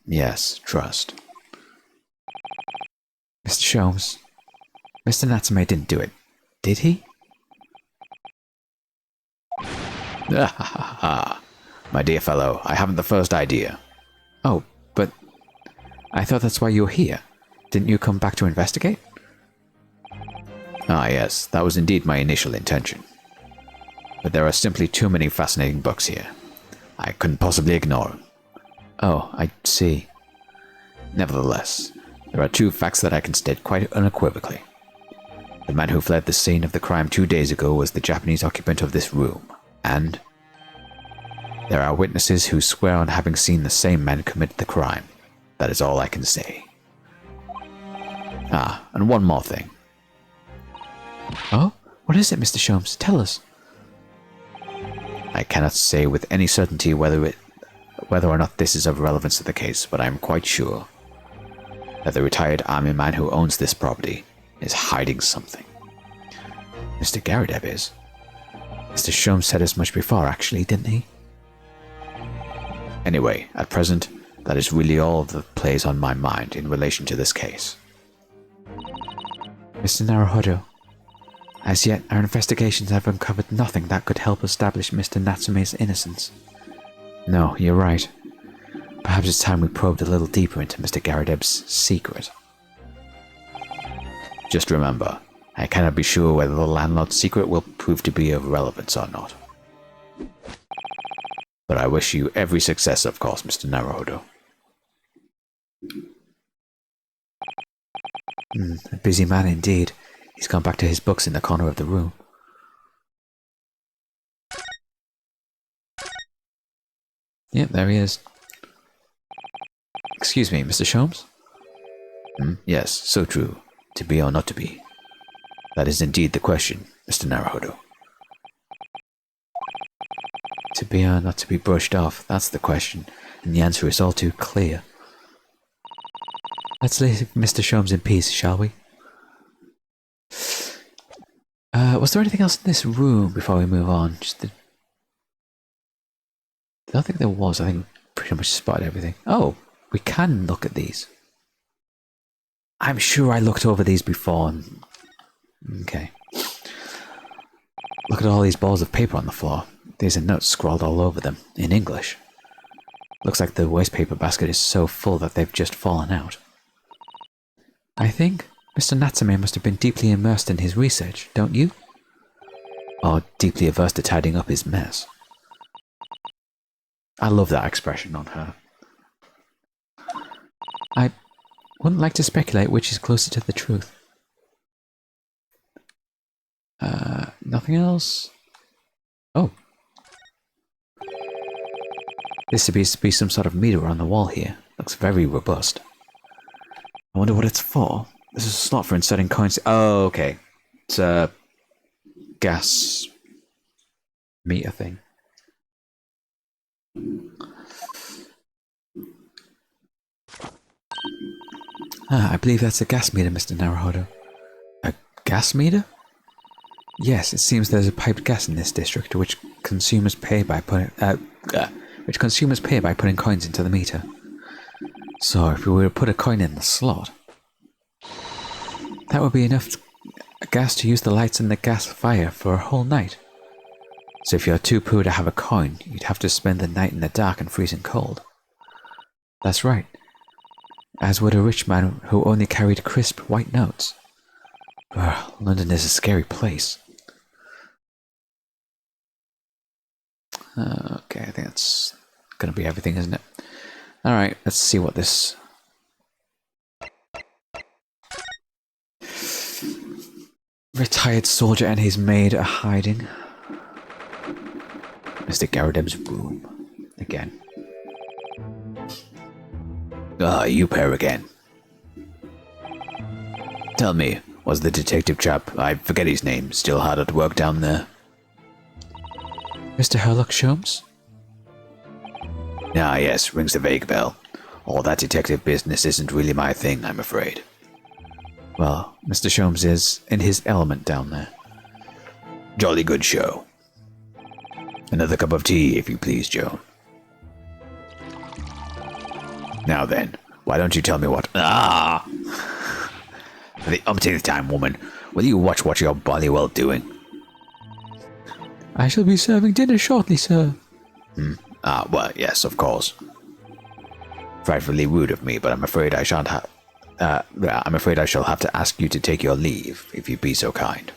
Speaker 1: Yes, trust.
Speaker 2: Mr. Sholmes, Mr. Natsume didn't do it, did he?
Speaker 1: My dear fellow, I haven't the first idea.
Speaker 2: Oh, but I thought that's why you were here. Didn't you come back to investigate?
Speaker 1: Ah, yes, that was indeed my initial intention. But there are simply too many fascinating books here. I couldn't possibly ignore them.
Speaker 2: Oh, I see.
Speaker 1: Nevertheless, there are 2 facts that I can state quite unequivocally. The man who fled the scene of the crime 2 days ago was the Japanese occupant of this room, and there are witnesses who swear on having seen the same man commit the crime. That is all I can say. Ah, and one more thing.
Speaker 2: Oh? What is it, Mr. Sholmes? Tell us.
Speaker 1: I cannot say with any certainty whether or not this is of relevance to the case, but I am quite sure that the retired army man who owns this property is hiding something.
Speaker 2: Mr. Garadev is?
Speaker 1: Mr. Sholmes said as much before, actually, didn't he? Anyway, at present, that is really all that plays on my mind in relation to this case.
Speaker 2: Mr. Naruhodo, as yet our investigations have uncovered nothing that could help establish Mr. Natsume's innocence.
Speaker 1: No, you're right. Perhaps it's time we probed a little deeper into Mr. Garadeb's secret. Just remember, I cannot be sure whether the landlord's secret will prove to be of relevance or not. But I wish you every success, of course, Mr. Naruhodo.
Speaker 2: A busy man indeed. He's gone back to his books in the corner of the room. Yep, there he is. Excuse me, Mr. Sholmes?
Speaker 1: Yes, so true. To be or not to be. That is indeed the question, Mr. Naruhodo.
Speaker 2: To be or not to be brushed off, that's the question, and the answer is all too clear. Let's leave Mr. Sholmes in peace, shall we? Was there anything else in this room before we move on? I don't think there was. I think we pretty much spotted everything. Oh, we can look at these. I'm sure I looked over these before. Okay. Look at all these balls of paper on the floor. There's a note scrawled all over them, in English. Looks like the waste paper basket is so full that they've just fallen out. I think Mr. Natsume must have been deeply immersed in his research, don't you?
Speaker 1: Or deeply averse to tidying up his mess. I love that expression on her.
Speaker 2: I wouldn't like to speculate which is closer to the truth. Nothing else? Oh. This appears to be some sort of meter on the wall here. Looks very robust. I wonder what it's for. This is a slot for inserting coins. Oh, okay. It's a gas meter thing. I believe that's a gas meter, Mr. Naruhodo. A gas meter? Yes, it seems there's a piped gas in this district which consumers pay by putting coins into the meter. So if we were to put a coin in the slot, that would be enough gas to use the lights in the gas fire for a whole night. So if you're too poor to have a coin, you'd have to spend the night in the dark and freezing cold. That's right. As would a rich man who only carried crisp white notes. London is a scary place. Okay, I think that's gonna be everything, isn't it? Alright, let's see what this... Retired soldier and his maid are hiding. Mr. Garadeb's room. Again.
Speaker 1: Ah, you pair again. Tell me, was the detective chap, I forget his name, still hard at work down there?
Speaker 2: Mr. Herlock Sholmes?
Speaker 1: Ah, yes, rings a vague bell. All that detective business isn't really my thing, I'm afraid.
Speaker 2: Well, Mr. Sholmes is in his element down there.
Speaker 1: Jolly good show. Another cup of tea, if you please, Joan. Now then, why don't you tell me what... Ah! For the umpteenth time, woman, will you watch what you're bloody well doing?
Speaker 2: I shall be serving dinner shortly, sir.
Speaker 1: Ah, well, yes, of course. Frightfully rude of me, but I'm afraid I shan't have... I'm afraid I shall have to ask you to take your leave, if you'd be so kind.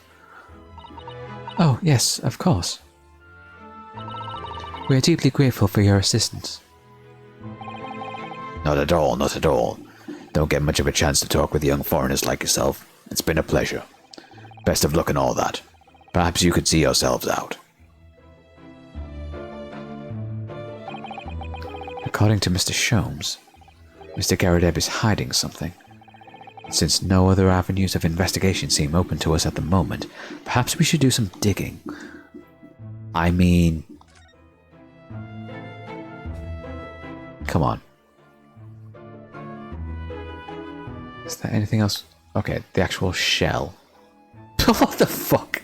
Speaker 2: Oh, yes, of course. We are deeply grateful for your assistance.
Speaker 1: Not at all, not at all. Don't get much of a chance to talk with young foreigners like yourself. It's been a pleasure. Best of luck and all that. Perhaps you could see yourselves out.
Speaker 2: According to Mr. Sholmes, Mr. Garadeb is hiding something. Since no other avenues of investigation seem open to us at the moment, perhaps we should do some digging. I mean... Come on. Is there anything else? Okay, the actual shell. What the fuck?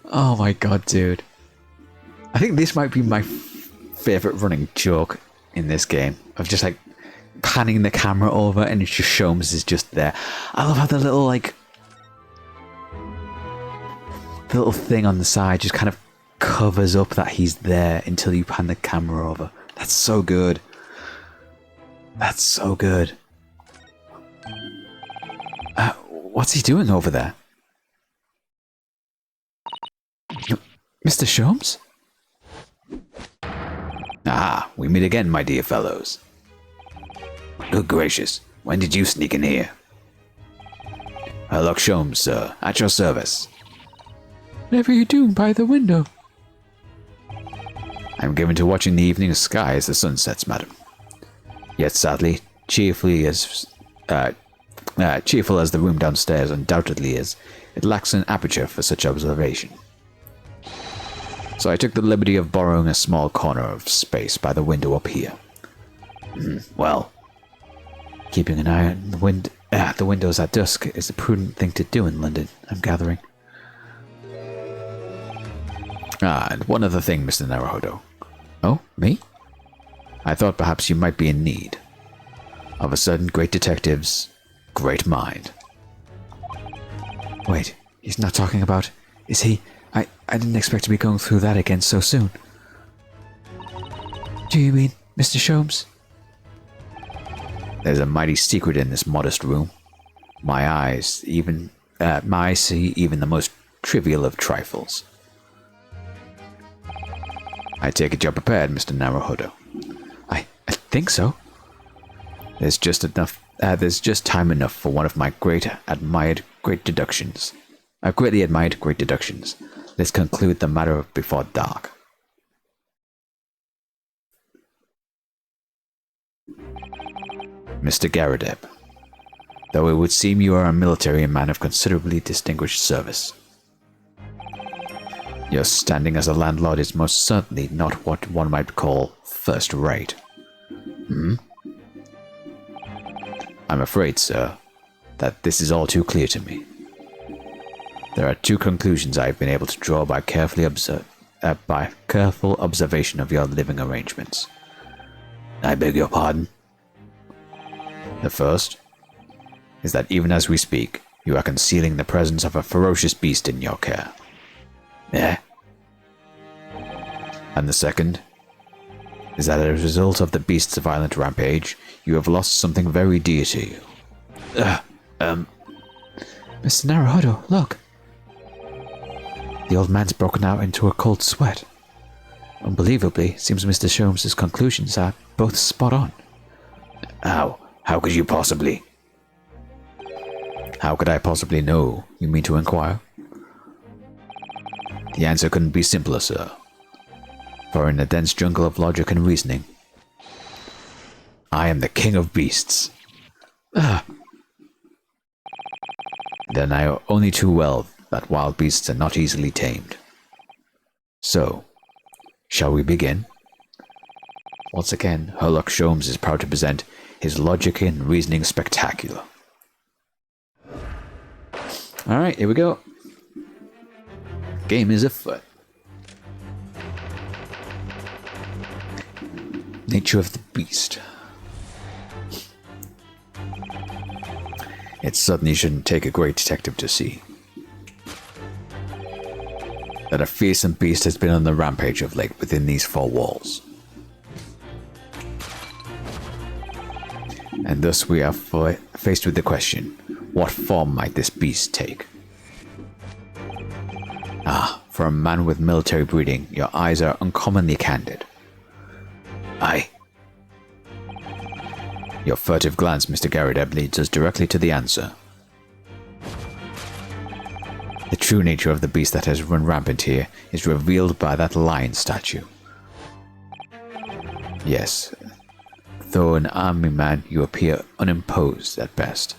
Speaker 2: Oh my god, dude. I think this might be my favorite running joke in this game, of just like panning the camera over and it's just Sholmes is just there. I love how the little like the little thing on the side just kind of covers up that he's there until you pan the camera over. That's so good. That's so good. What's he doing over there? Mr. Sholmes?
Speaker 1: Ah, we meet again, my dear fellows. Good gracious, when did you sneak in here? Herlock Sholmes, sir, at your service.
Speaker 2: Whatever are you doing by the window?
Speaker 1: I'm given to watching the evening sky as the sun sets, madam. Yet sadly, cheerful as the room downstairs undoubtedly is, it lacks an aperture for such observation. So I took the liberty of borrowing a small corner of space by the window up here. Well, keeping an eye on the windows at dusk is a prudent thing to do in London, I'm gathering. Ah, and one other thing, Mr. Naruhodo.
Speaker 2: Oh, me?
Speaker 1: I thought perhaps you might be in need of a certain great detective's great mind.
Speaker 2: Wait, he's not talking about... Is he... I didn't expect to be going through that again so soon. Do you mean Mr. Sholmes?
Speaker 1: There's a mighty secret in this modest room. My eyes see even the most trivial of trifles. I take it you're prepared, Mr. Naruhodo.
Speaker 2: I think so.
Speaker 1: There's just time enough for one of my greatly admired great deductions. Let's conclude the matter before dark. Mr. Garadeb, though it would seem you are a military man of considerably distinguished service, your standing as a landlord is most certainly not what one might call first-rate. I'm afraid, sir, that this is all too clear to me. There are two conclusions I have been able to draw by careful observation of your living arrangements. I beg your pardon? The first is that even as we speak, you are concealing the presence of a ferocious beast in your care. Eh? And the second is that as a result of the beast's violent rampage, you have lost something very dear to you.
Speaker 2: Mr. Naruhodo, look. The old man's broken out into a cold sweat. Unbelievably, seems Mr. Sholmes' conclusions are both spot on.
Speaker 1: How could you possibly? How could I possibly know, you mean to inquire? The answer couldn't be simpler, sir. For in the dense jungle of logic and reasoning, I am the king of beasts. Then I know only too well that wild beasts are not easily tamed. So, shall we begin? Once again, Herlock Sholmes is proud to present his logic and reasoning spectacular. Alright, here we go. Game is afoot. Nature of the beast. It certainly shouldn't take a great detective to see that a fearsome beast has been on the rampage of late within these four walls. And thus we are faced with the question, what form might this beast take? For a man with military breeding, your eyes are uncommonly candid. Aye. Your furtive glance, Mr. Garadeb, leads us directly to the answer. The true nature of the beast that has run rampant here is revealed by that lion statue. Yes, though an army man, you appear unimposed at best.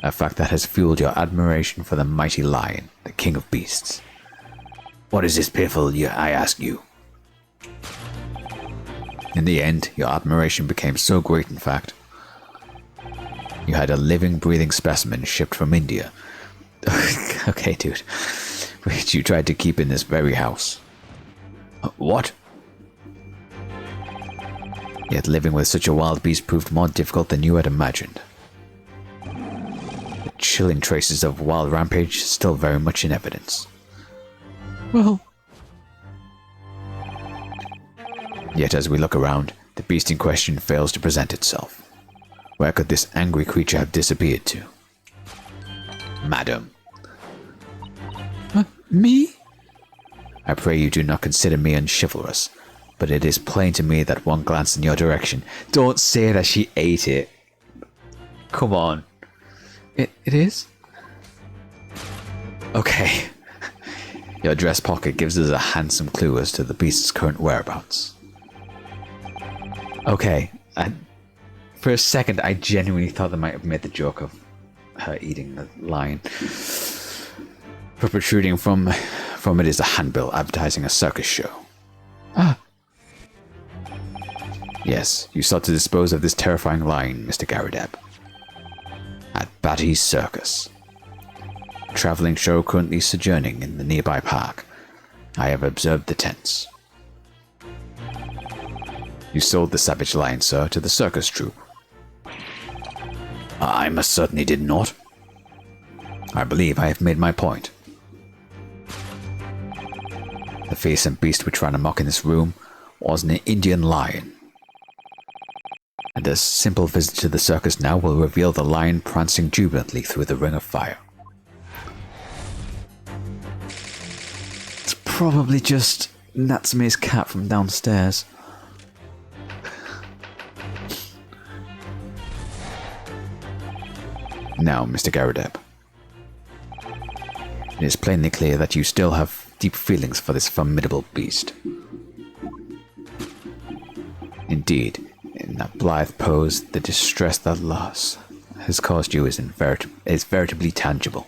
Speaker 1: A fact that has fueled your admiration for the mighty lion, the king of beasts. What is this piffle, I ask you? In the end, your admiration became so great, in fact, you had a living, breathing specimen shipped from India. Okay, dude. which you tried to keep in this very house. What? Yet living with such a wild beast proved more difficult than you had imagined. The chilling traces of wild rampage still very much in evidence.
Speaker 2: Well...
Speaker 1: Yet as we look around, the beast in question fails to present itself. Where could this angry creature have disappeared to? Madam.
Speaker 2: Me?
Speaker 1: I pray you do not consider me unchivalrous, but it is plain to me that one glance in your direction... Don't say that she ate it. Come on.
Speaker 2: It is?
Speaker 1: Okay. Your dress pocket gives us a handsome clue as to the beast's current whereabouts. Okay. For a second, I genuinely thought they might have made the joke of her eating the lion. But protruding from it is a handbill advertising a circus show.
Speaker 2: Ah.
Speaker 1: Yes, you sought to dispose of this terrifying lion, Mr. Garadeb. At Batty's Circus. A travelling show currently sojourning in the nearby park. I have observed the tents. You sold the savage lion, sir, to the circus troupe. I most certainly did not. I believe I have made my point. The fearsome beast which ran amok in this room was an Indian lion. And a simple visit to the circus now will reveal the lion prancing jubilantly through the ring of fire. It's probably just Natsume's cat from downstairs. Now, Mr. Garadeb. It is plainly clear that you still have deep feelings for this formidable beast. Indeed, in that blithe pose, the distress that loss has caused you is veritably tangible.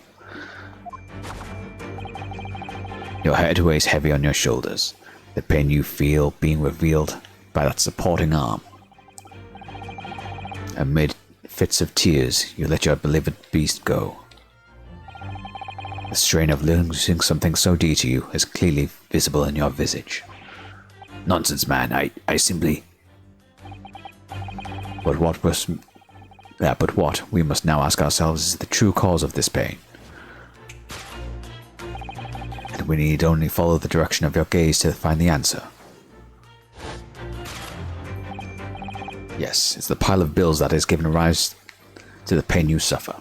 Speaker 1: Your head weighs heavy on your shoulders, the pain you feel being revealed by that supporting arm. Amid fits of tears, you let your beloved beast go. The strain of losing something so dear to you is clearly visible in your visage. Nonsense, man, I simply... But what we must now ask ourselves is the true cause of this pain. And we need only follow the direction of your gaze to find the answer. Yes, it's the pile of bills that has given rise to the pain you suffer.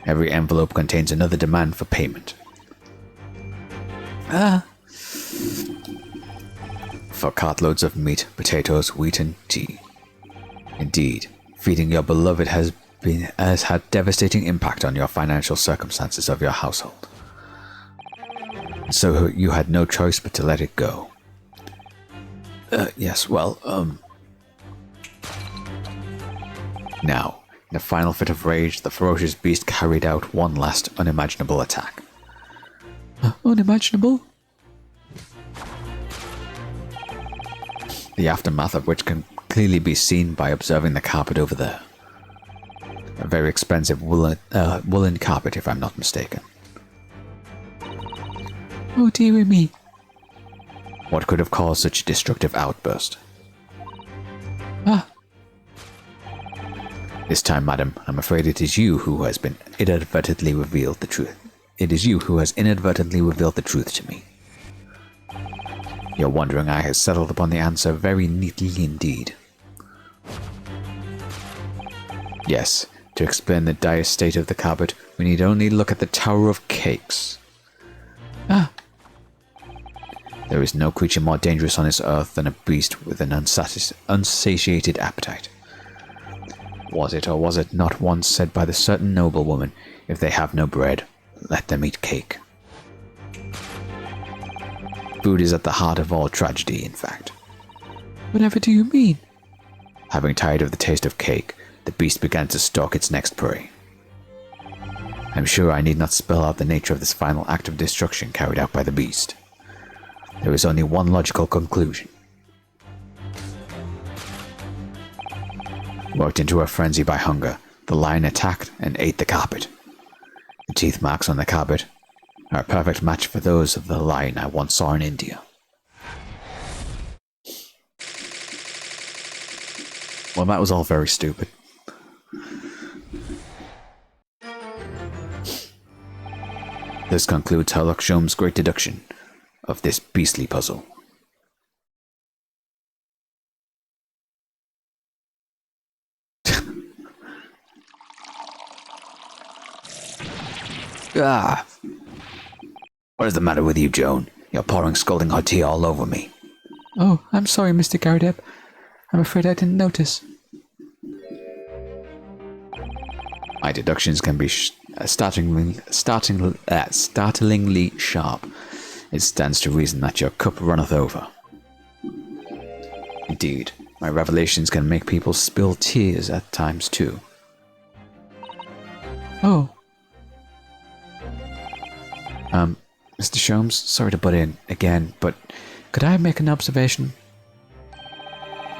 Speaker 1: Every envelope contains another demand for payment. For cartloads of meat, potatoes, wheat, and tea. Indeed, feeding your beloved has had devastating impact on your financial circumstances of your household. So you had no choice but to let it go. Yes, well, Now, in a final fit of rage, the ferocious beast carried out one last unimaginable attack.
Speaker 2: Unimaginable?
Speaker 1: The aftermath of which can clearly be seen by observing the carpet over there. A very expensive woolen carpet, if I'm not mistaken.
Speaker 2: Oh dearie me.
Speaker 1: What could have caused such a destructive outburst? This time, madam, I'm afraid it is you who has been inadvertently revealed the truth. It is you who has inadvertently revealed the truth to me. Your wondering eye has settled upon the answer very neatly indeed. Yes, to explain the dire state of the carpet, we need only look at the Tower of Cakes. There is no creature more dangerous on this earth than a beast with an unsatiated appetite. Was it or was it not once said by the certain noblewoman, if they have no bread, let them eat cake? Food is at the heart of all tragedy, in fact.
Speaker 2: Whatever do you mean?
Speaker 1: Having tired of the taste of cake, the beast began to stalk its next prey. I'm sure I need not spell out the nature of this final act of destruction carried out by the beast. There is only one logical conclusion. Worked into a frenzy by hunger, the lion attacked and ate the carpet. The teeth marks on the carpet are a perfect match for those of the lion I once saw in India. Well, that was all very stupid. This concludes Herlock Sholmes' great deduction of this beastly puzzle. Ah! What is the matter with you, Joan? You're pouring scalding hot tea all over me.
Speaker 2: Oh, I'm sorry, Mr. Garadeb. I'm afraid I didn't notice.
Speaker 1: My deductions can be startlingly sharp. It stands to reason that your cup runneth over. Indeed, my revelations can make people spill tears at times too.
Speaker 2: Oh.
Speaker 1: Mr. Sholmes, sorry to butt in again, but could I make an observation?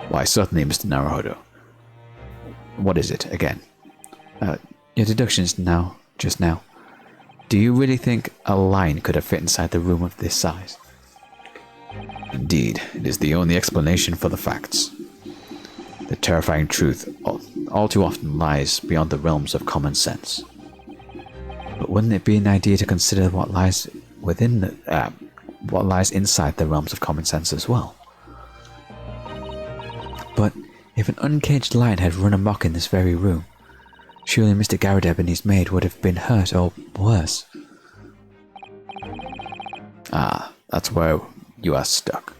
Speaker 1: Why, certainly, Mr. Naruhodo. What is it, again? Your deductions just now. Do you really think a lion could have fit inside the room of this size? Indeed, it is the only explanation for the facts. The terrifying truth all too often lies beyond the realms of common sense. But wouldn't it be an idea to consider what lies inside the realms of common sense as well? But if an uncaged lion had run amok in this very room, surely Mr. Garadeb and his maid would have been hurt or worse. Ah, that's where you are stuck.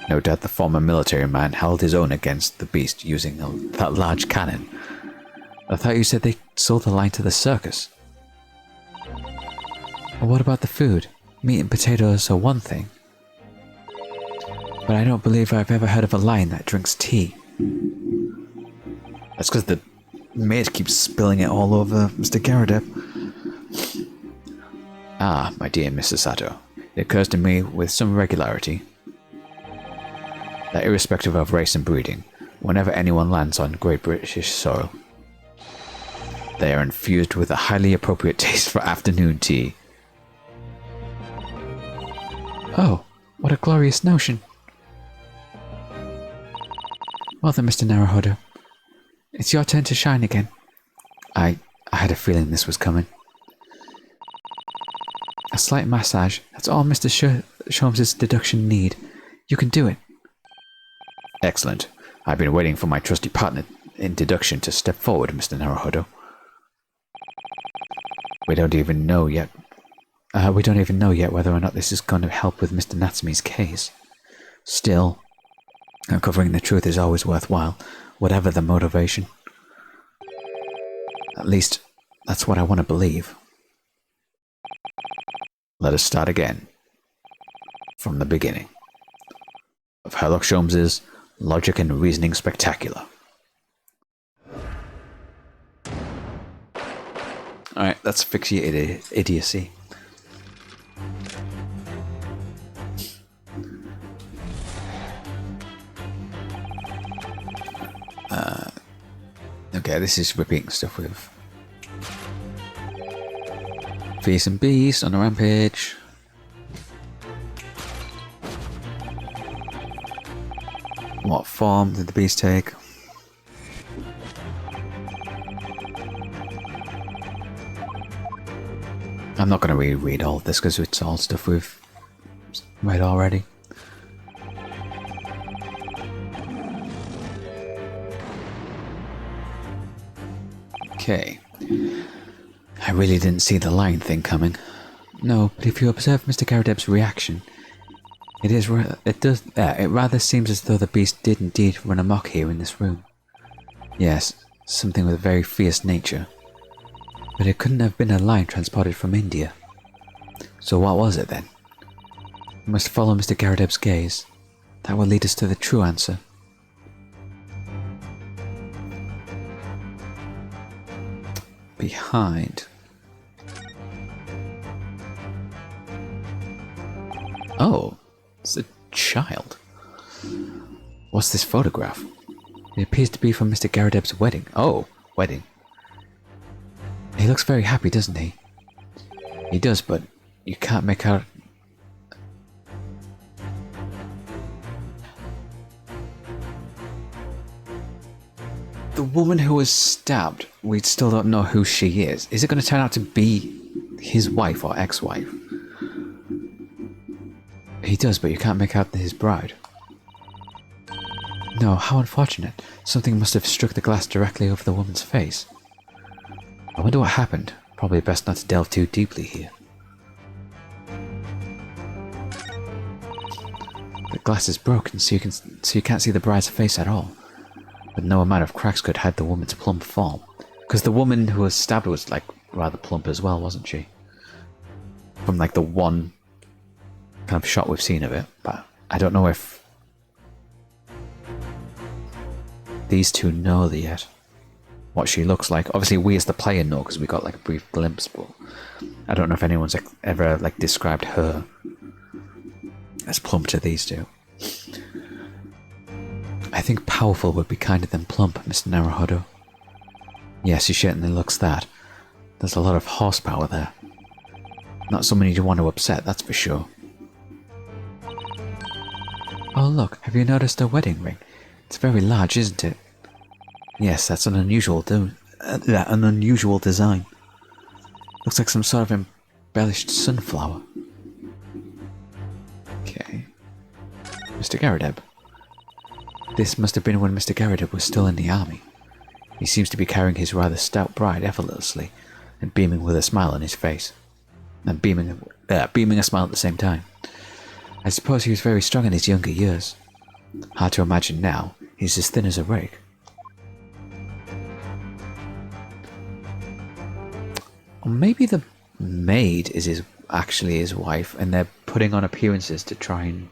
Speaker 1: No doubt the former military man held his own against the beast using that large cannon. I thought you said they sold the lion to the circus. Well, what about the food? Meat and potatoes are one thing. But I don't believe I've ever heard of a lion that drinks tea. That's because the maid keeps spilling it all over Mr. Garadeb. Ah, my dear Mr. Sato, it occurs to me with some regularity that irrespective of race and breeding, whenever anyone lands on Great British soil, they are infused with a highly appropriate taste for afternoon tea.
Speaker 2: Oh, what a glorious notion. Well then, Mr. Naruhodo, it's your turn to shine again.
Speaker 1: I had a feeling this was coming.
Speaker 2: A slight massage, that's all Mr. Sholmes' deduction need. You can do it.
Speaker 1: Excellent. I've been waiting for my trusty partner in deduction to step forward, Mr. Naruhodo. We don't even know yet whether or not this is going to help with Mr. Natsume's case. Still, uncovering the truth is always worthwhile, whatever the motivation. At least, that's what I want to believe. Let us start again. From the beginning. Of Herlock Sholmes' Logic and Reasoning Spectacular. Alright, let's fix your idiocy. Okay, this is repeating stuff with Feast and Beast on a rampage. What form did the beast take? I'm not going to reread all of this because it's all stuff we've read already. Okay. I really didn't see the lion thing coming.
Speaker 2: No, but if you observe Mr. Garadeb's reaction, it rather seems as though the beast did indeed run amok here in this room.
Speaker 1: Yes, something with a very fierce nature.
Speaker 2: But it couldn't have been a lion transported from India.
Speaker 1: So what was it then?
Speaker 2: We must follow Mr. Garadeb's gaze. That will lead us to the true answer.
Speaker 1: Behind. Oh, it's a child. What's this photograph?
Speaker 2: It appears to be from Mr. Garadeb's wedding.
Speaker 1: Oh, wedding.
Speaker 2: He looks very happy, doesn't he?
Speaker 1: He does, but you can't make out... The woman who was stabbed, we still don't know who she is. Is it going to turn out to be his wife or ex-wife? He does, but you can't make out his bride. No, how unfortunate. Something must have struck the glass directly over the woman's face. I wonder what happened. Probably best not to delve too deeply here. The glass is broken, so you can't see the bride's face at all. But no amount of cracks could hide the woman's plump form. Because the woman who was stabbed was, like, rather plump as well, wasn't she? From, like, the one kind of shot we've seen of it. But I don't know if these two know yet what she looks like. Obviously, we as the player know, because we got, like, a brief glimpse, but I don't know if anyone's ever, like, described her as plump to these two. I think powerful would be kinder than plump, Mr. Naruhodo. Yes, he certainly looks that. There's a lot of horsepower there. Not someone you'd want to upset, that's for sure. Oh look, have you noticed her wedding ring? It's very large, isn't it? Yes, that's an unusual design. Looks like some sort of embellished sunflower. Okay. Mr. Garadeb. This must have been when Mr. Garadeb was still in the army. He seems to be carrying his rather stout bride effortlessly, and beaming with a smile on his face. And beaming a smile at the same time. I suppose he was very strong in his younger years. Hard to imagine now, he's as thin as a rake. Or maybe the maid is actually his wife, and they're putting on appearances to try and...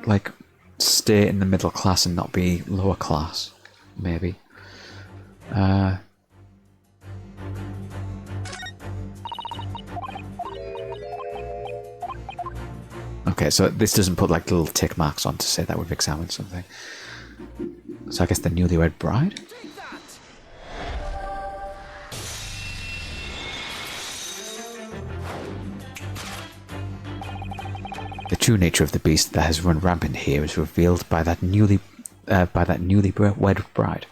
Speaker 1: like, stay in the middle class and not be lower class, maybe. Okay, so this doesn't put like little tick marks on to say that we've examined something. So I guess the newlywed bride? The true nature of the beast that has run rampant here is revealed by that newlywed bride.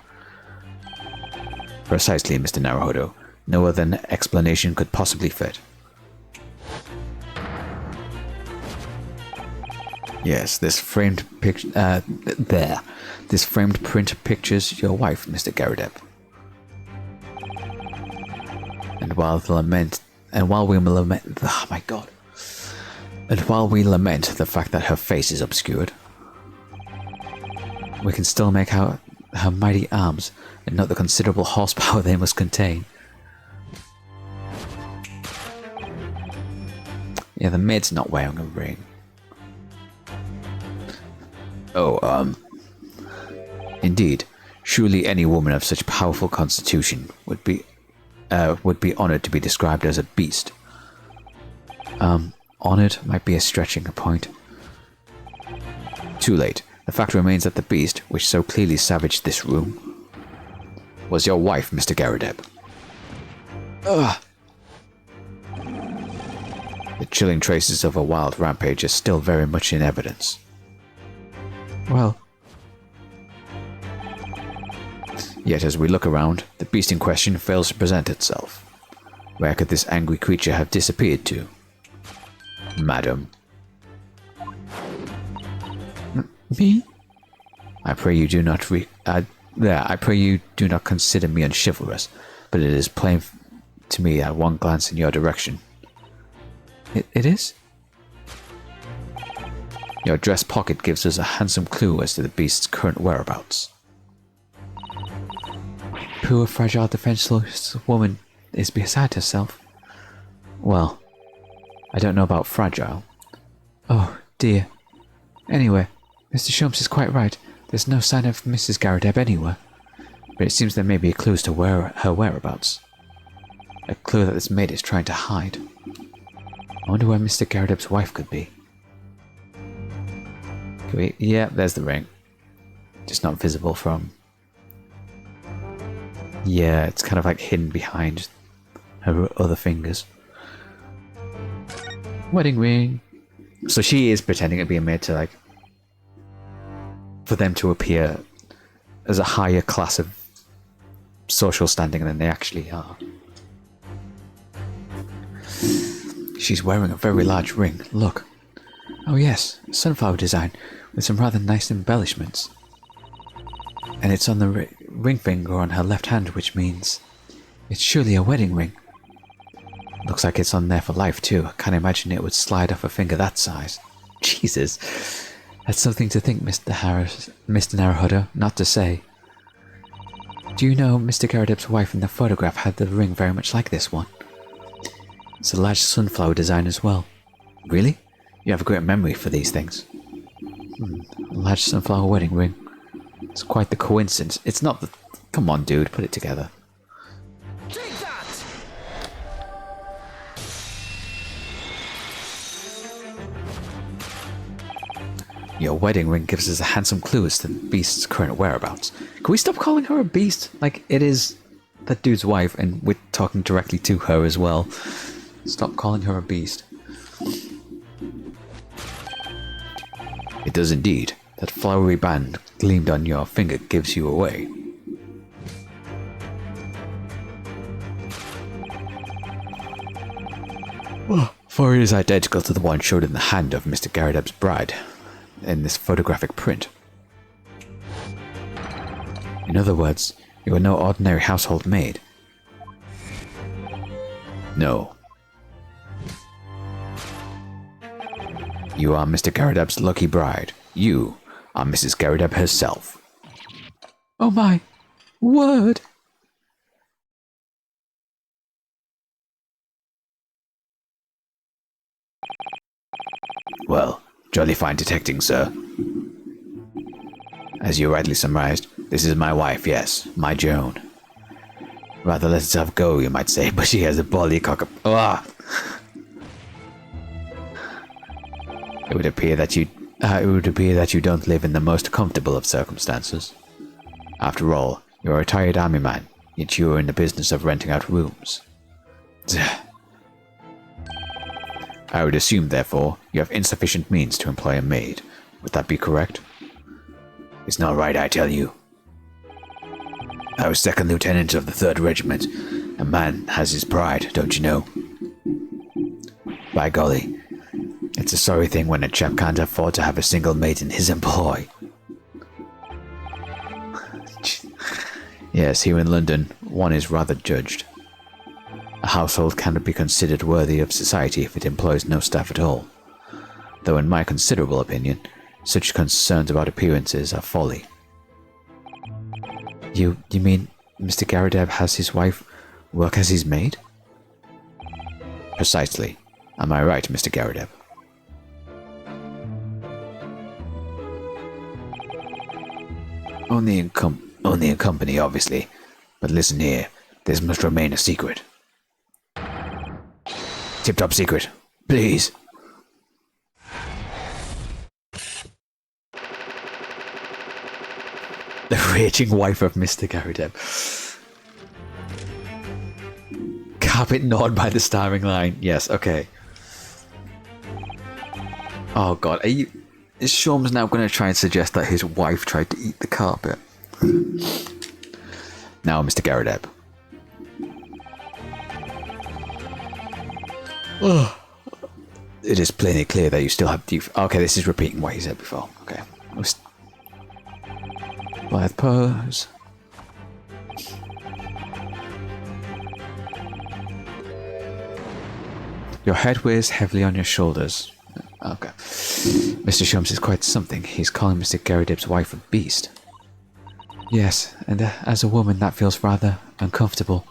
Speaker 1: Precisely, Mr. Naruhodo. No other explanation could possibly fit. Yes, this framed this framed print pictures your wife, Mr. Garadeb. And while we lament the fact that her face is obscured, we can still make out her mighty arms and note the considerable horsepower they must contain. Yeah, the maid's not wearing a ring. Oh, indeed. Surely any woman of such powerful constitution would be honored to be described as a beast. Honored might be a stretching a point. Too late. The fact remains that the beast, which so clearly savaged this room, was your wife, Mr. Garadeb. Ugh. The chilling traces of a wild rampage are still very much in evidence. Well. Yet as we look around, the beast in question fails to present itself. Where could this angry creature have disappeared to? Madam. Me? I pray you do not I pray you do not consider me unchivalrous, but it is plain to me at one glance in your direction. It is? Your dress pocket gives us a handsome clue as to the beast's current whereabouts. Poor, fragile, defenseless woman is beside herself. Well, I don't know about fragile. Oh, dear. Anyway, Mr. Sholmes is quite right. There's no sign of Mrs. Garadeb anywhere. But it seems there may be clues to her whereabouts. A clue that this maid is trying to hide. I wonder where Mr. Garadeb's wife could be. Yeah, there's the ring. Just not visible from... Yeah, it's kind of like hidden behind her other fingers.
Speaker 2: Wedding ring.
Speaker 1: So she is pretending to be a maid to, like, for them to appear as a higher class of social standing than they actually are. She's wearing a very large ring. Look.
Speaker 2: Oh yes, sunflower design with some rather nice embellishments. And it's on the ring finger on her left hand, which means it's surely a wedding ring.
Speaker 1: Looks like it's on there for life too. I can't imagine it would slide off a finger that size. Jesus.
Speaker 2: That's something to think, Mr. Naruhodo, not to say. Do you know Mr. Garrideb's wife in the photograph had the ring very much like this one? It's a large sunflower design as well.
Speaker 1: Really? You have a great memory for these things.
Speaker 2: A large sunflower wedding ring.
Speaker 1: It's quite the coincidence. It's not the... Come on, dude, put it together.
Speaker 3: Take that!
Speaker 1: Your wedding ring gives us a handsome clue as to the beast's current whereabouts. Can we stop calling her a beast? Like, it is that dude's wife, and we're talking directly to her as well. Stop calling her a beast. It does indeed. That flowery band gleamed on your finger gives you away. For it is identical to the one showed in the hand of Mr. Garrideb's bride in this photographic print. In other words, you are no ordinary household maid. No. You are Mr. Garrideb's lucky bride. You are Mrs. Garrideb herself.
Speaker 2: Oh my word!
Speaker 1: Well, jolly fine detecting, sir. As you rightly surmised, this is my wife, yes, my Joan. Rather let herself go, you might say, but she has a bally cock up. Ah! It would appear that you don't live in the most comfortable of circumstances. After all, you're a retired army man, yet you are in the business of renting out rooms. I would assume, therefore, you have insufficient means to employ a maid. Would that be correct? It's not right, I tell you. I was second lieutenant of the 3rd Regiment. A man has his pride, don't you know? By golly, it's a sorry thing when a chap can't afford to have a single maid in his employ. Yes, here in London, one is rather judged. A household cannot be considered worthy of society if it employs no staff at all. Though in my considerable opinion, such concerns about appearances are folly.
Speaker 2: You mean Mr. Garrideb has his wife work as his maid?
Speaker 1: Precisely. Am I right, Mr. Garrideb? Only in company, obviously. But listen here, this must remain a secret. Tip-top secret, please. The raging wife of Mr. Garrideb. Carpet gnawed by the starving lion. Yes, okay. Oh god, is Shawm's now going to try and suggest that his wife tried to eat the carpet? Now, Mr. Garrideb. Oh. It is plainly clear that you still have... Okay, this is repeating what he said before. Okay.
Speaker 2: Blithe pose.
Speaker 1: Your head weighs heavily on your shoulders. Okay. Mr. Shums is quite something. He's calling Mr. Garrideb's wife a beast.
Speaker 2: Yes, and as a woman that feels rather uncomfortable.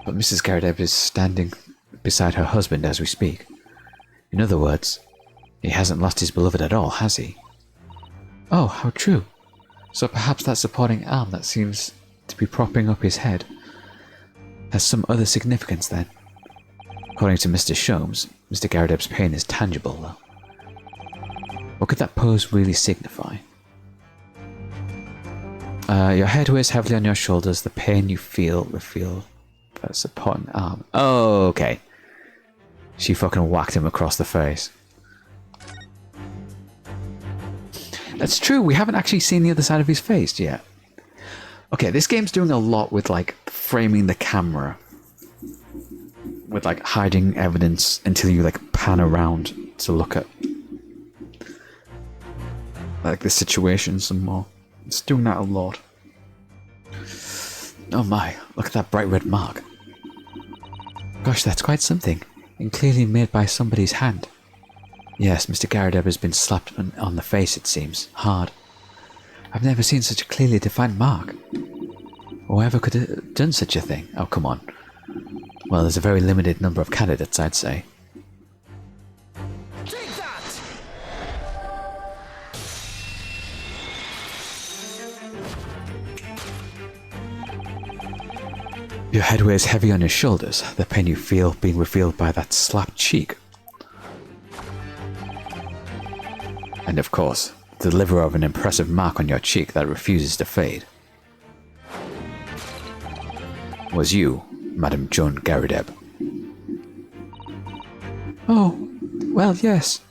Speaker 1: But Mrs. Garrideb is standing beside her husband as we speak. In other words, he hasn't lost his beloved at all, has he?
Speaker 2: Oh, how true. So perhaps that supporting arm that seems to be propping up his head has some other significance then.
Speaker 1: According to Mr. Shums, Mr. Garrideb's pain is tangible, though. What could that pose really signify? Your head weighs heavily on your shoulders. The pain you feel a supporting arm. Oh, okay. She fucking whacked him across the face. That's true, we haven't actually seen the other side of his face yet. Okay, this game's doing a lot with, like, framing the camera. With, like, hiding evidence until you, like, pan around to look at, like, the situation some more. It's doing that a lot. Oh my, look at that bright red mark. Gosh, that's quite something. And clearly made by somebody's hand. Yes, Mr. Garadeb has been slapped on the face, it seems. Hard. I've never seen such a clearly defined mark. Whoever could have done such a thing? Oh, come on. Well, there's a very limited number of candidates, I'd say.
Speaker 3: Take that!
Speaker 1: Your head weighs heavy on your shoulders, the pain you feel being revealed by that slapped cheek. And of course, the deliverer of an impressive mark on your cheek that refuses to fade. Was you, Madame Joan Garadeb.
Speaker 2: Oh, well, yes.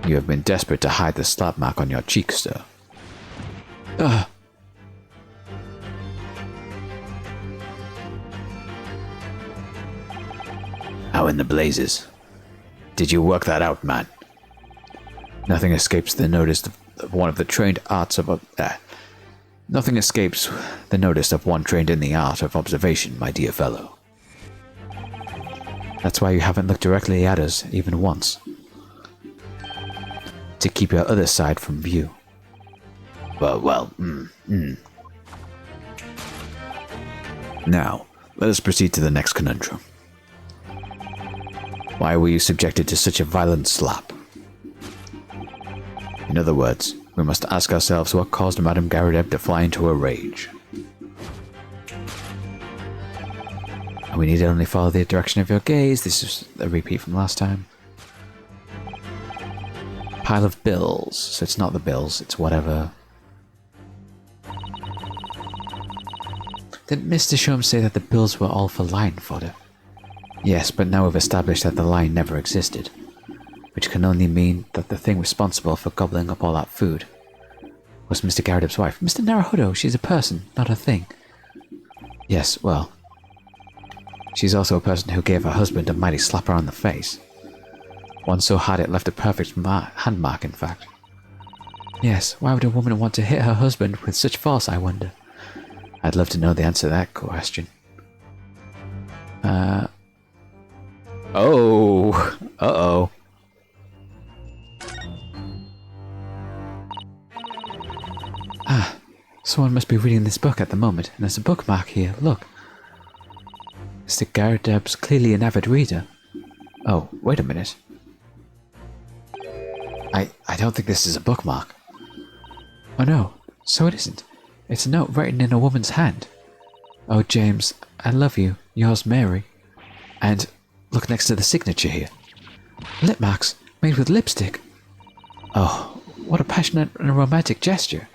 Speaker 1: You have been desperate to hide the slap mark on your cheek, sir. How in the blazes? Did you work that out, man? Nothing escapes the notice of one of the trained arts of... Nothing escapes the notice of one trained in the art of observation, my dear fellow. That's why you haven't looked directly at us, even once. To keep your other side from view. Now, let us proceed to the next conundrum. Why were you subjected to such a violent slap? In other words, we must ask ourselves what caused Madame Garadeb to fly into a rage. And we need only follow the direction of your gaze. This is a repeat from last time. Pile of bills. So it's not the bills, it's whatever. Didn't Mr. Shum say that the bills were all for line fodder? Yes, but now we've established that the line never existed. Which can only mean that the thing responsible for gobbling up all that food was Mr. Garadeb's wife. Mr. Naruhodo, she's a person, not a thing. Yes, well. She's also a person who gave her husband a mighty slapper on the face. One so hard it left a perfect hand mark, in fact. Yes, why would a woman want to hit her husband with such force, I wonder? I'd love to know the answer to that question. Oh! Uh-oh. Ah, someone must be reading this book at the moment, and there's a bookmark here, look. Mr. Garadeb's clearly an avid reader. Oh, wait a minute. I don't think this is a bookmark. Oh no, so it isn't. It's a note written in a woman's hand. Oh, James, I love you. Yours, Mary. And look next to the signature here. Lip marks made with lipstick. Oh, what a passionate and romantic gesture.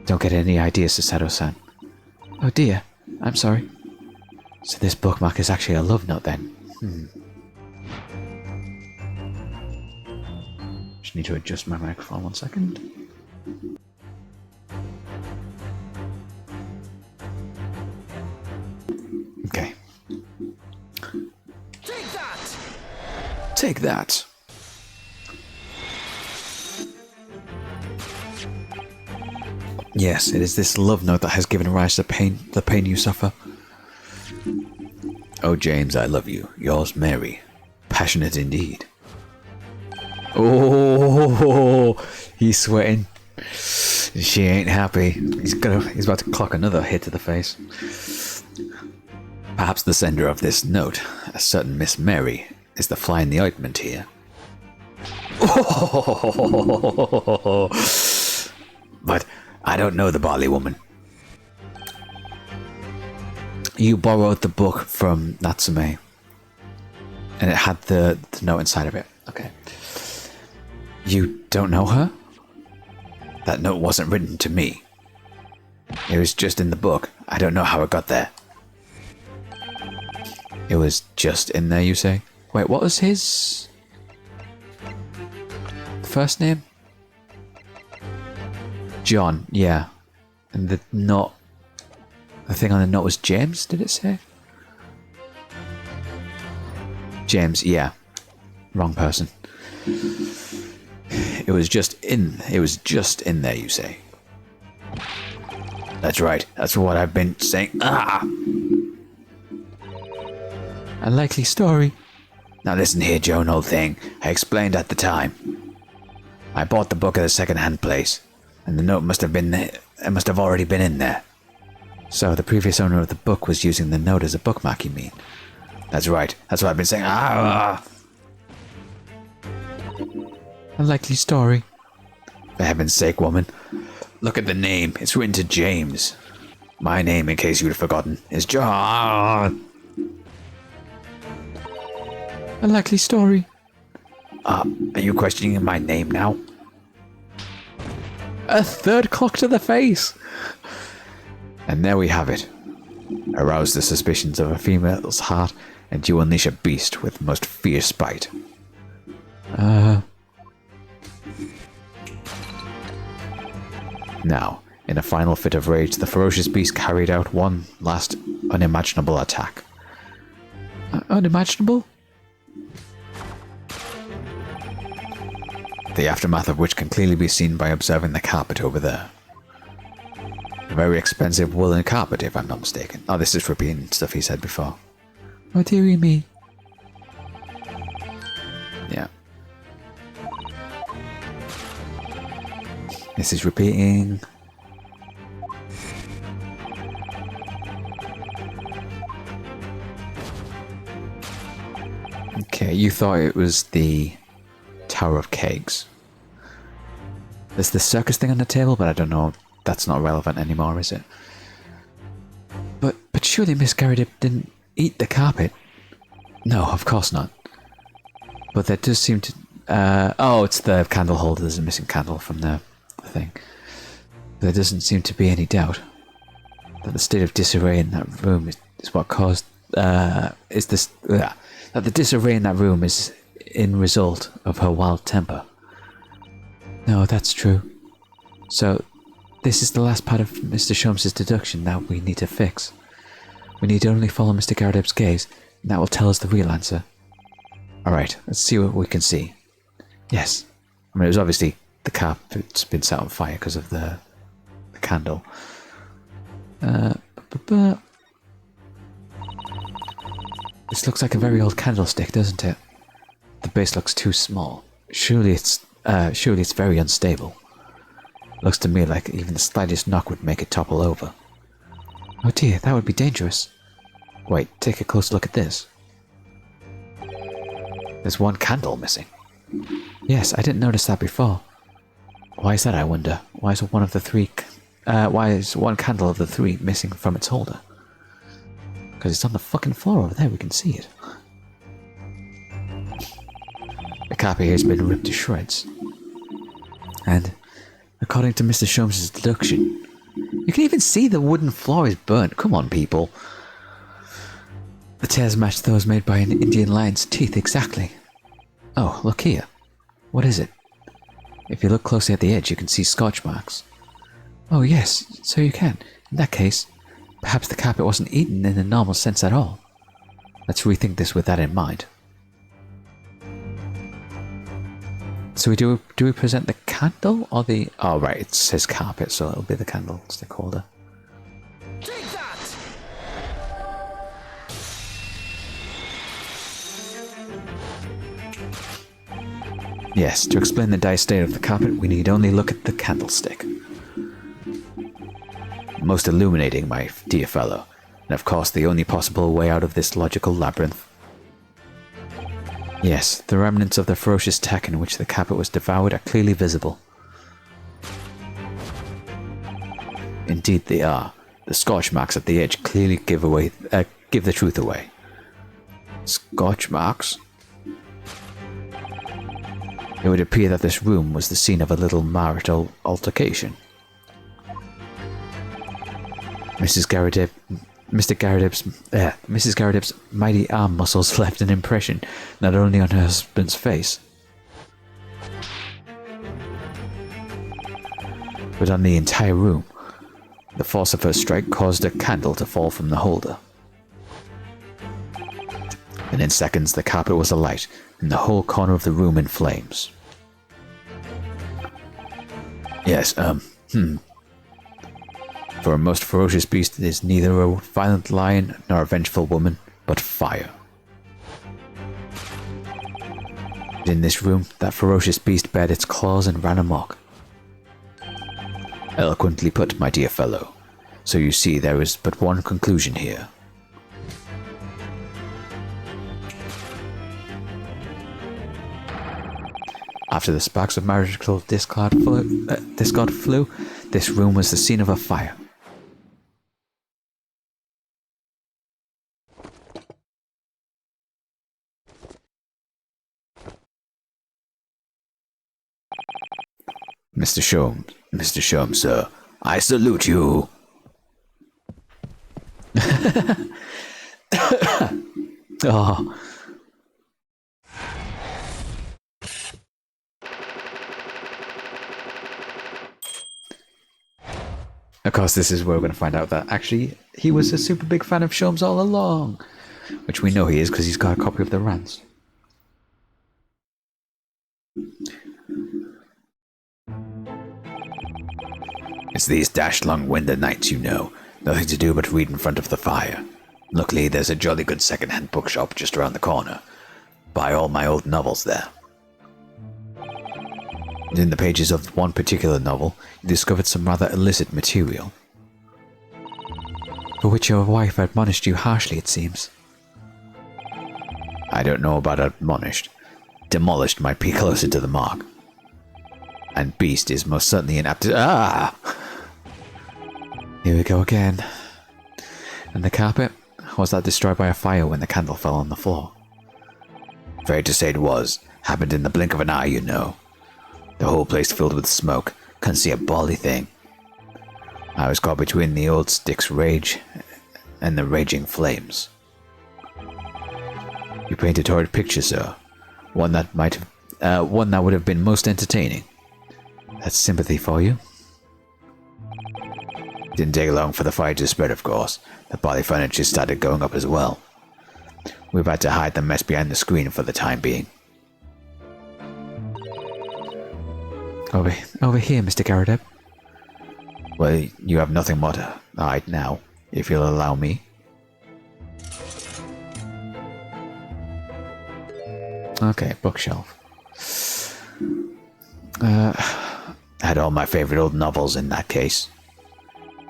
Speaker 1: Don't get any ideas, Susato-san. Oh dear, I'm sorry. So this bookmark is actually a love note then. Just need to adjust my microphone 1 second. Okay.
Speaker 3: Take that!
Speaker 1: Take that! Yes, it is this love note that has given rise to the pain you suffer. Oh, James, I love you. Yours, Mary. Passionate indeed. Oh, he's sweating. She ain't happy. He's about to clock another hit to the face. Perhaps the sender of this note, a certain Miss Mary, is the fly in the ointment here. Oh, but I don't know the barley woman. You borrowed the book from Natsume, and it had the note inside of it. Okay. You don't know her? That note wasn't written to me. It was just in the book. I don't know how it got there. It was just in there, you say?
Speaker 2: Wait, what was his first name?
Speaker 1: John, yeah. And the note... The thing on the note was James, did it say? James, yeah. Wrong person. It was just in there, you say. That's right. That's what I've been saying. Ah!
Speaker 2: Unlikely story.
Speaker 1: Now listen here, Joan, old thing. I explained at the time. I bought the book at a second-hand place, and the note must have been there. It must have already been in there.
Speaker 2: So the previous owner of the book was using the note as a bookmark, you mean?
Speaker 1: That's right. That's what I've been saying. Ah!
Speaker 2: Unlikely story.
Speaker 1: For heaven's sake, woman. Look at the name. It's written to James. My name, in case you'd forgotten, is John.
Speaker 2: Unlikely story.
Speaker 1: Are you questioning my name now?
Speaker 2: A third clock to the face.
Speaker 1: And there we have it. Arouse the suspicions of a female's heart, and you unleash a beast with most fierce spite. Now, in a final fit of rage, the ferocious beast carried out one last unimaginable attack.
Speaker 2: Unimaginable?
Speaker 1: The aftermath of which can clearly be seen by observing the carpet over there. A very expensive woolen carpet, if I'm not mistaken. Oh, this is repeating stuff he said before.
Speaker 2: What do you mean?
Speaker 1: Yeah. This is repeating. Okay, you thought it was the Tower of Kegs. There's the circus thing on the table, but I don't know. That's not relevant anymore, is it?
Speaker 2: But surely Miss Garrett didn't eat the carpet.
Speaker 1: No, of course not. But there does seem to... oh, it's the candle holder. There's a missing candle from the thing. There doesn't seem to be any doubt that the state of disarray in that room is what caused... that the disarray in that room is in result of her wild temper.
Speaker 2: No, that's true. So, this is the last part of Mr. Sholmes' deduction that we need to fix. We need only follow Mr. Garrett gaze, and that will tell us the real answer.
Speaker 1: Alright, let's see what we can see.
Speaker 2: Yes.
Speaker 1: I mean, it was obviously the carpet's been set on fire because of the candle.
Speaker 2: This looks like a very old candlestick, doesn't it?
Speaker 1: The base looks too small. Surely it's very unstable. Looks to me like even the slightest knock would make it topple over.
Speaker 2: Oh dear, that would be dangerous.
Speaker 1: Wait, take a close look at this. There's one candle missing.
Speaker 2: Yes, I didn't notice that before.
Speaker 1: Why is that, I wonder? Why is one candle of the three missing from its holder? Because it's on the fucking floor over there, we can see it. The carpet here has been ripped to shreds. And, according to Mr. Sholmes' deduction, you can even see the wooden floor is burnt. Come on, people.
Speaker 2: The tears match those made by an Indian lion's teeth exactly.
Speaker 1: Oh, look here. What is it? If you look closely at the edge, you can see scorch marks.
Speaker 2: Oh yes, so you can. In that case, perhaps the carpet wasn't eaten in the normal sense at all.
Speaker 1: Let's rethink this with that in mind.
Speaker 2: So do we present the candle or the...
Speaker 1: Oh right, it says carpet, so it'll be the candlestick holder.
Speaker 3: Take that!
Speaker 1: Yes, to explain the dire state of the carpet, we need only look at the candlestick. Most illuminating, my dear fellow, and of course the only possible way out of this logical labyrinth. Yes, the remnants of the ferocious attack in which the carpet was devoured are clearly visible. Indeed they are. The scorch marks at the edge clearly give the truth away. Scorch marks? It would appear that this room was the scene of a little marital altercation. Mrs. Garrideb's mighty arm muscles left an impression not only on her husband's face, but on the entire room. The force of her strike caused a candle to fall from the holder. And in seconds the carpet was alight, and the whole corner of the room in flames. Yes, For a most ferocious beast, it is neither a violent lion nor a vengeful woman, but fire. In this room, that ferocious beast bared its claws and ran amok. Eloquently put, my dear fellow. So you see, there is but one conclusion here. After the sparks of marital discord flew, this room was the scene of a fire. Mr. Sholmes, sir, I salute you. Oh. Of course, this is where we're going to find out that actually he was a super big fan of Sholmes all along. Which we know he is because he's got a copy of the rants. It's these dashed long winter nights, you know. Nothing to do but read in front of the fire. Luckily, there's a jolly good second-hand bookshop just around the corner. Buy all my old novels there. In the pages of one particular novel, you discovered some rather illicit material.
Speaker 2: For which your wife admonished you harshly, it seems.
Speaker 1: I don't know about admonished. Demolished might be closer to the mark. And beast is most certainly an apt... Ah!
Speaker 2: Here we go again. And the carpet? Was that destroyed by a fire when the candle fell on the floor?
Speaker 1: Afraid to say it was. Happened in the blink of an eye, you know. The whole place filled with smoke. Couldn't see a bally thing. I was caught between the old stick's rage and the raging flames. You painted a horrid picture, sir. One that would have been most entertaining.
Speaker 2: That's sympathy for you.
Speaker 1: Didn't take long for the fire to spread, of course. The body furniture started going up as well. We've had to hide the mess behind the screen for the time being.
Speaker 2: Over here, Mr. Garrideb.
Speaker 1: Well, you have nothing more to hide now, if you'll allow me.
Speaker 2: Okay, bookshelf.
Speaker 1: Had all my favorite old novels in that case.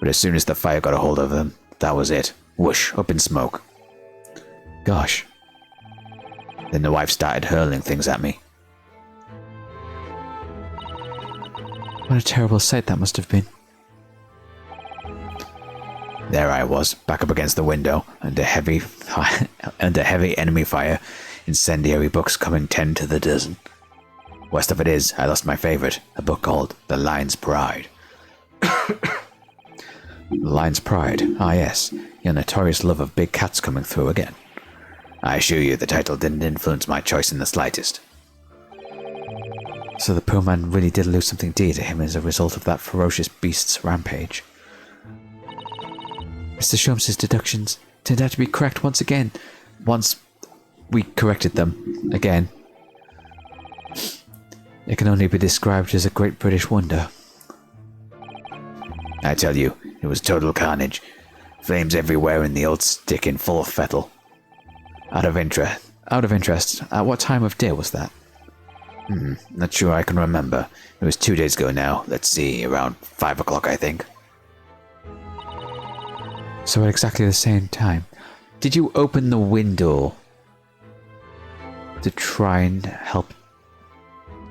Speaker 1: But as soon as the fire got a hold of them, that was it. Whoosh, up in smoke.
Speaker 2: Gosh.
Speaker 1: Then the wife started hurling things at me.
Speaker 2: What a terrible sight that must have been.
Speaker 1: There I was, back up against the window, under heavy enemy fire, incendiary books coming 10 to the dozen. Worst of it is, I lost my favorite, a book called The Lion's Pride.
Speaker 2: The Lion's Pride, ah yes, your notorious love of big cats coming through again.
Speaker 1: I assure you the title didn't influence my choice in the slightest.
Speaker 2: So the poor man really did lose something dear to him as a result of that ferocious beast's rampage. Mr. Sholmes' deductions turned out to be correct once again. Once we corrected them again. It can only be described as a great British wonder.
Speaker 1: I tell you, it was total carnage. Flames everywhere and the old stick in full fettle.
Speaker 2: Out of interest, at what time of day was that?
Speaker 1: Not sure I can remember. It was 2 days ago now. Let's see, around 5 o'clock, I think.
Speaker 2: So at exactly the same time. Did you open the window to try and help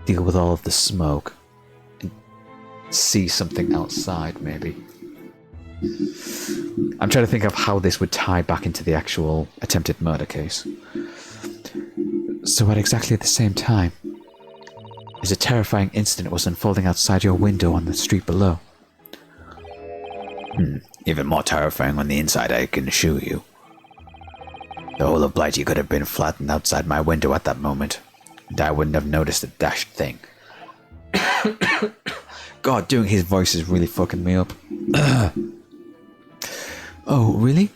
Speaker 2: deal with all of the smoke? And see something outside, maybe? I'm trying to think of how this would tie back into the actual attempted murder case. So at exactly the same time. as a terrifying incident was unfolding outside your window on the street below.
Speaker 1: Even more terrifying on the inside, I can assure you. The whole of Blighty could have been flattened outside my window at that moment, and I wouldn't have noticed a dashed thing.
Speaker 2: God, doing his voice is really fucking me up. Oh, really?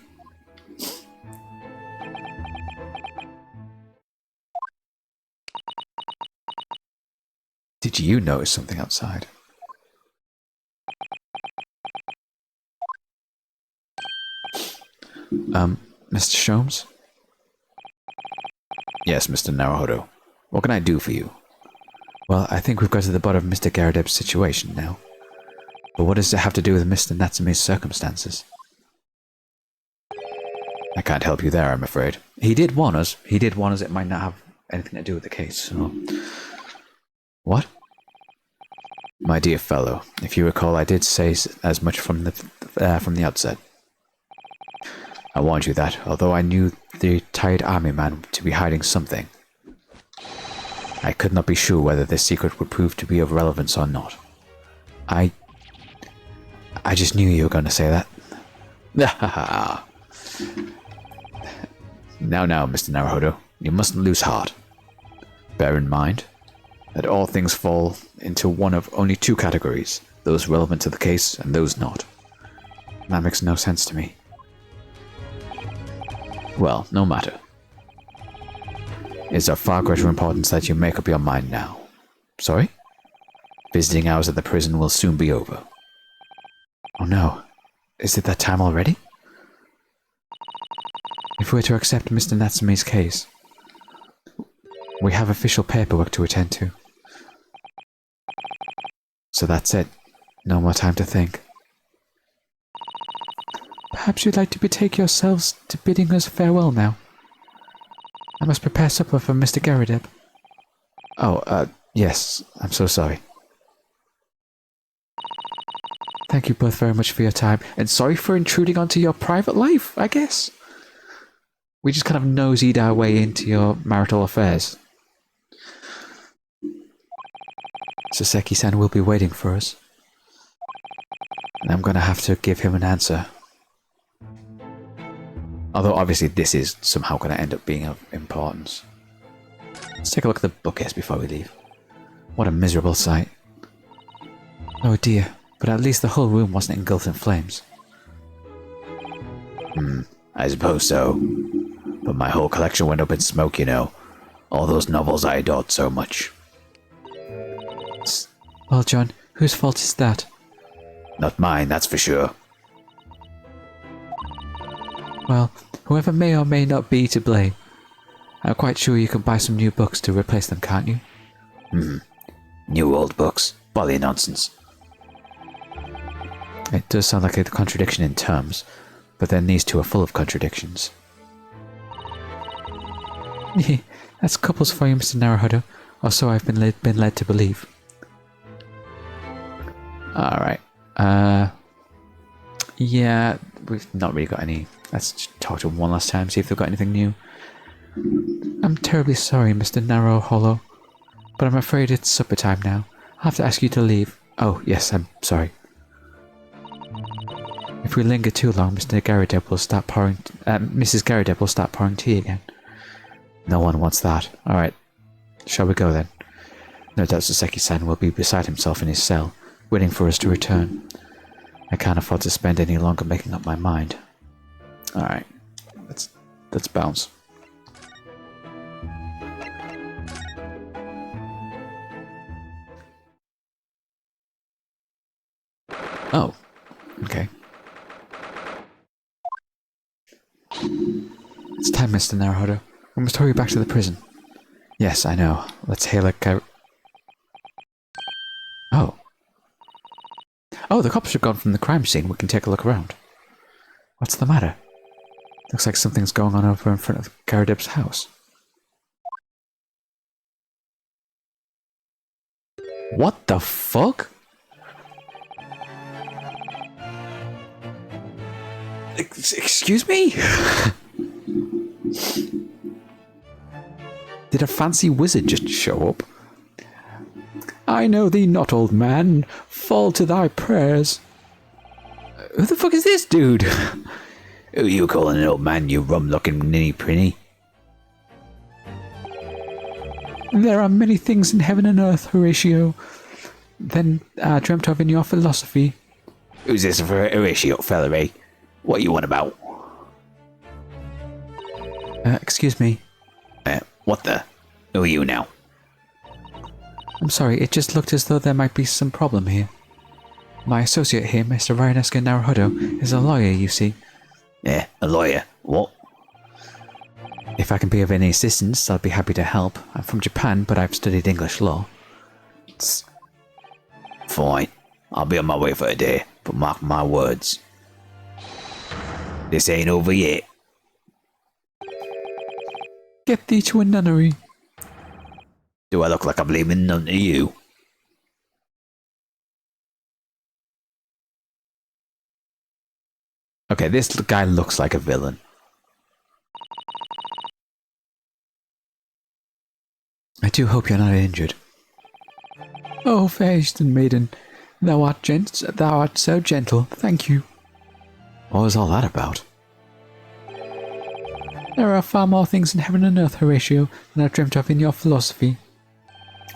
Speaker 1: Did you notice something outside?
Speaker 2: Mr. Sholmes?
Speaker 1: Yes, Mr. Naruhodo. What can I do for you?
Speaker 2: Well, I think we've got to the bottom of Mr. Garadeb's situation now. But what does it have to do with Mr. Natsume's circumstances?
Speaker 1: I can't help you there, I'm afraid.
Speaker 2: He did warn us. He did warn us it might not have anything to do with the case, so... What?
Speaker 1: My dear fellow, if you recall, I did say as much from the outset. I warned you that, although I knew the tired army man to be hiding something, I could not be sure whether this secret would prove to be of relevance or not.
Speaker 2: I just knew you were going to say that.
Speaker 1: Now, Mr. Naruhodo, you mustn't lose heart. Bear in mind that all things fall into one of only two categories, those relevant to the case and those not.
Speaker 2: That makes no sense to me.
Speaker 1: Well, no matter. It's of far greater importance that you make up your mind now.
Speaker 2: Sorry?
Speaker 1: Visiting hours at the prison will soon be over.
Speaker 2: Oh no. Is it that time already? If we're to accept Mr. Natsume's case, we have official paperwork to attend to. So that's it. No more time to think. Perhaps you'd like to betake yourselves to bidding us farewell now. I must prepare supper for Mr. Garadeb.
Speaker 1: Oh, yes. I'm so sorry.
Speaker 2: Thank you both very much for your time, and sorry for intruding onto your private life, I guess. We just kind of nosied our way into your marital affairs. Soseki-san will be waiting for us. And I'm going to have to give him an answer.
Speaker 1: Although obviously this is somehow going to end up being of importance. Let's take a look at the bookcase before we leave.
Speaker 2: What a miserable sight. Oh dear, but at least the whole room wasn't engulfed in flames.
Speaker 1: I suppose so. But my whole collection went up in smoke, you know. All those novels I adored so much.
Speaker 2: Well, John, whose fault is that?
Speaker 1: Not mine, that's for sure.
Speaker 2: Well, whoever may or may not be to blame, I'm quite sure you can buy some new books to replace them, can't you?
Speaker 1: New old books. Bolly nonsense.
Speaker 2: It does sound like a contradiction in terms, but then these two are full of contradictions. That's couples for you, Mr. Naruhodo, or so I've been led to believe.
Speaker 1: Alright.
Speaker 2: Yeah, we've not really got any. Let's talk to them one last time, see if they've got anything new. I'm terribly sorry, Mr. Naruhodo, but I'm afraid it's supper time now. I'll have to ask you to leave. Oh, yes, I'm sorry. If we linger too long, Mr. Garadeb will start pouring... Mrs. Garadeb will start pouring tea again. No one wants that. Alright, shall we go then? No doubt Soseki-san will be beside himself in his cell, waiting for us to return. I can't afford to spend any longer making up my mind. Alright, let's bounce. Oh, okay. It's time, Mr. Naruhodo. We must hurry back to the prison. Yes, I know. Let's hail a Oh. Oh, the cops have gone from the crime scene. We can take a look around. What's the matter? Looks like something's going on over in front of Garadeb's house. What the fuck? Excuse me? Did a fancy wizard just show up? I know thee not, old man. Fall to thy prayers.
Speaker 1: Who the fuck is this dude? Who you calling an old man, you rum-looking ninny-prinny?
Speaker 2: There are many things in heaven and earth, Horatio, than dreamt of in your philosophy.
Speaker 1: Who's this Horatio fella, eh? What you want about?
Speaker 2: Excuse me.
Speaker 1: What the? Who are you now?
Speaker 2: I'm sorry, it just looked as though there might be some problem here. My associate here, Mr. Ryaneska Naruhodo, is a lawyer, you see.
Speaker 1: A lawyer? What?
Speaker 2: If I can be of any assistance, I'll be happy to help. I'm from Japan, but I've studied English law.
Speaker 1: Fine. I'll be on my way for a day, but mark my words. This ain't over yet.
Speaker 2: Get thee to a nunnery.
Speaker 1: Do I look like I'm leaving none to you? Okay, this guy looks like a villain.
Speaker 2: I do hope you're not injured. Oh, fair Eastern maiden, thou art so gentle, thank you.
Speaker 1: What was all that about?
Speaker 2: There are far more things in heaven and earth, Horatio, than I've dreamt of in your philosophy.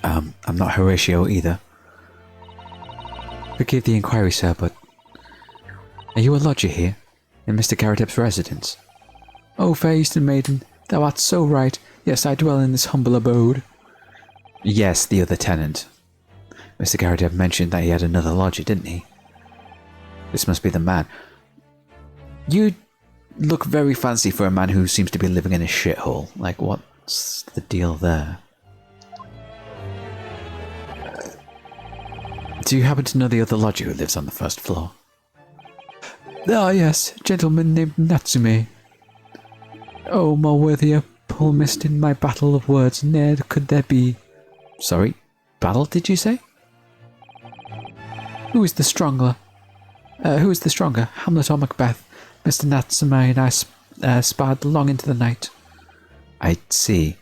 Speaker 1: I'm not Horatio either.
Speaker 2: Forgive the inquiry, sir, but... Are you a lodger here, in Mr. Garradeb's residence? Oh, fair Eastern maiden, thou art so right. Yes, I dwell in this humble abode.
Speaker 1: Yes, the other tenant. Mr. Garradeb mentioned that he had another lodger, didn't he? This must be the man. You look very fancy for a man who seems to be living in a shithole. Like, what's the deal there? Do you happen to know the other lodger who lives on the first floor?
Speaker 2: Ah, yes, a gentleman named Natsume. Oh, more worthier palmist in my battle of words ne'er could there be.
Speaker 1: Sorry? Battle, did you say?
Speaker 2: Who is the stronger? Hamlet or Macbeth? Mr. Natsume and I sparred long into the night.
Speaker 1: I see.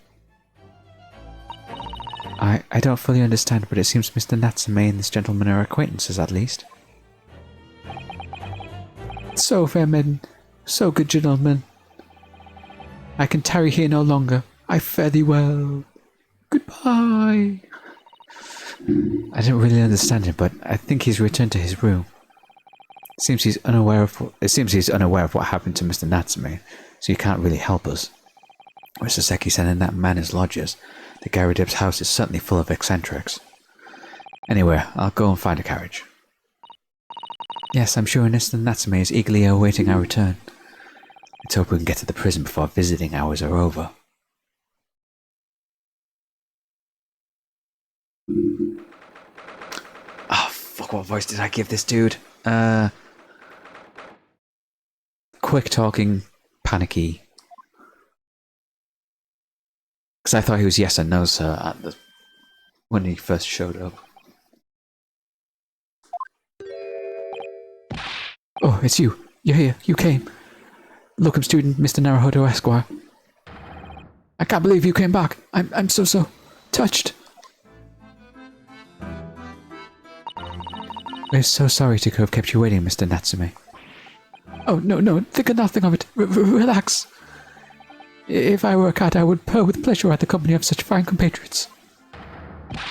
Speaker 2: I don't fully understand, but it seems Mr. Natsume and this gentleman are acquaintances, at least. So, fair maiden, so good gentlemen. I can tarry here no longer. I fare thee well. Goodbye.
Speaker 1: I don't really understand him, but I think he's returned to his room. It seems he's unaware of what happened to Mr. Natsume, so he can't really help us. Mr. Seki sending that man as lodgers. The Garradeb's house is certainly full of eccentrics. Anyway, I'll go and find a carriage.
Speaker 2: Yes, I'm sure Mr. Natsume is eagerly awaiting our return.
Speaker 1: Let's hope we can get to the prison before visiting hours are over. Oh, fuck, what voice did I give this dude? Quick talking, panicky. Because I thought he was yes and no, sir, when he first showed up.
Speaker 2: Oh, it's you. You're here. You came. Locum student, Mr. Naruhodo Esquire. I can't believe you came back. I'm so touched.
Speaker 1: We're so sorry to have kept you waiting, Mr. Natsume.
Speaker 2: Oh, no, think of nothing of it. Relax. If I were a cat, I would purr with pleasure at the company of such fine compatriots.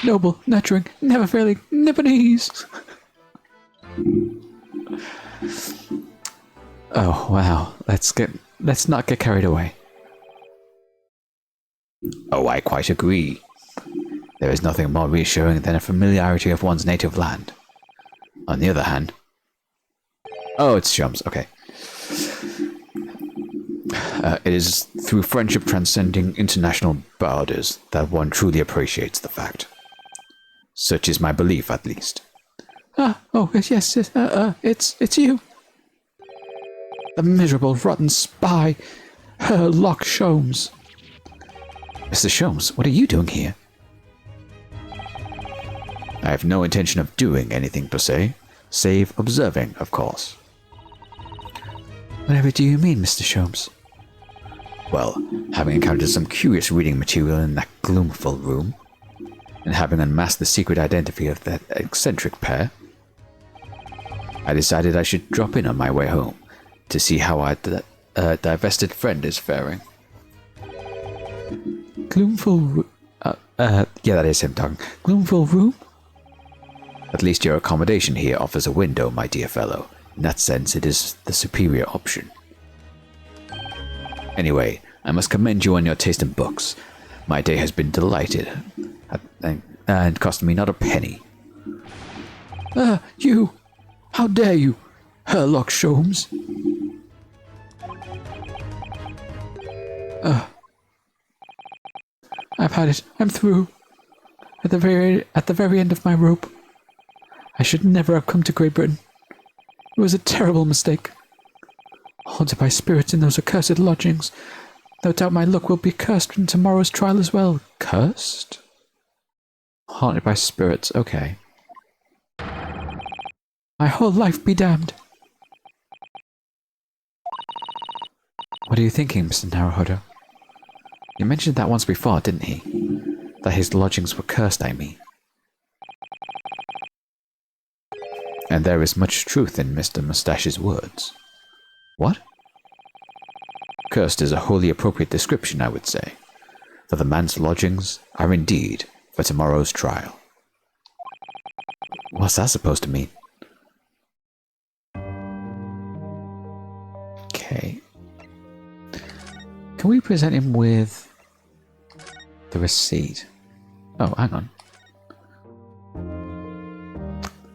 Speaker 2: Noble, nurturing, never failing, Nipponese.
Speaker 1: Oh, wow. Let's not get carried away. Oh, I quite agree. There is nothing more reassuring than a familiarity of one's native land. On the other hand... Oh, it's Shums, okay. It is through friendship transcending international borders that one truly appreciates the fact. Such is my belief, at least.
Speaker 2: Yes, it's you. The miserable, rotten spy, Herlock Sholmes.
Speaker 1: Mr. Sholmes, what are you doing here? I have no intention of doing anything per se, save observing, of course.
Speaker 2: Whatever do you mean, Mr. Sholmes?
Speaker 1: Well, having encountered some curious reading material in that gloomful room, and having unmasked the secret identity of that eccentric pair, I decided I should drop in on my way home to see how our divested friend is faring.
Speaker 2: Gloomful... yeah, that is him talking. Gloomful room?
Speaker 1: At least your accommodation here offers a window, my dear fellow. In that sense, it is the superior option. Anyway, I must commend you on your taste in books. My day has been delighted, and cost me not a penny.
Speaker 2: You! How dare you, Herlock Sholmes? I've had it. I'm through. At the very end of my rope. I should never have come to Great Britain. It was a terrible mistake. Haunted by spirits in those accursed lodgings. No doubt my luck will be cursed in tomorrow's trial as well.
Speaker 1: Cursed? Haunted by spirits, okay.
Speaker 2: My whole life be damned.
Speaker 1: What are you thinking, Mr. Naruhodo? You mentioned that once before, didn't he? That his lodgings were cursed, I mean. And there is much truth in Mr. Mustache's words. What? Cursed is a wholly appropriate description, I would say. For the man's lodgings are indeed for tomorrow's trial. What's that supposed to mean? Okay. Can we present him with the receipt? Oh, hang on.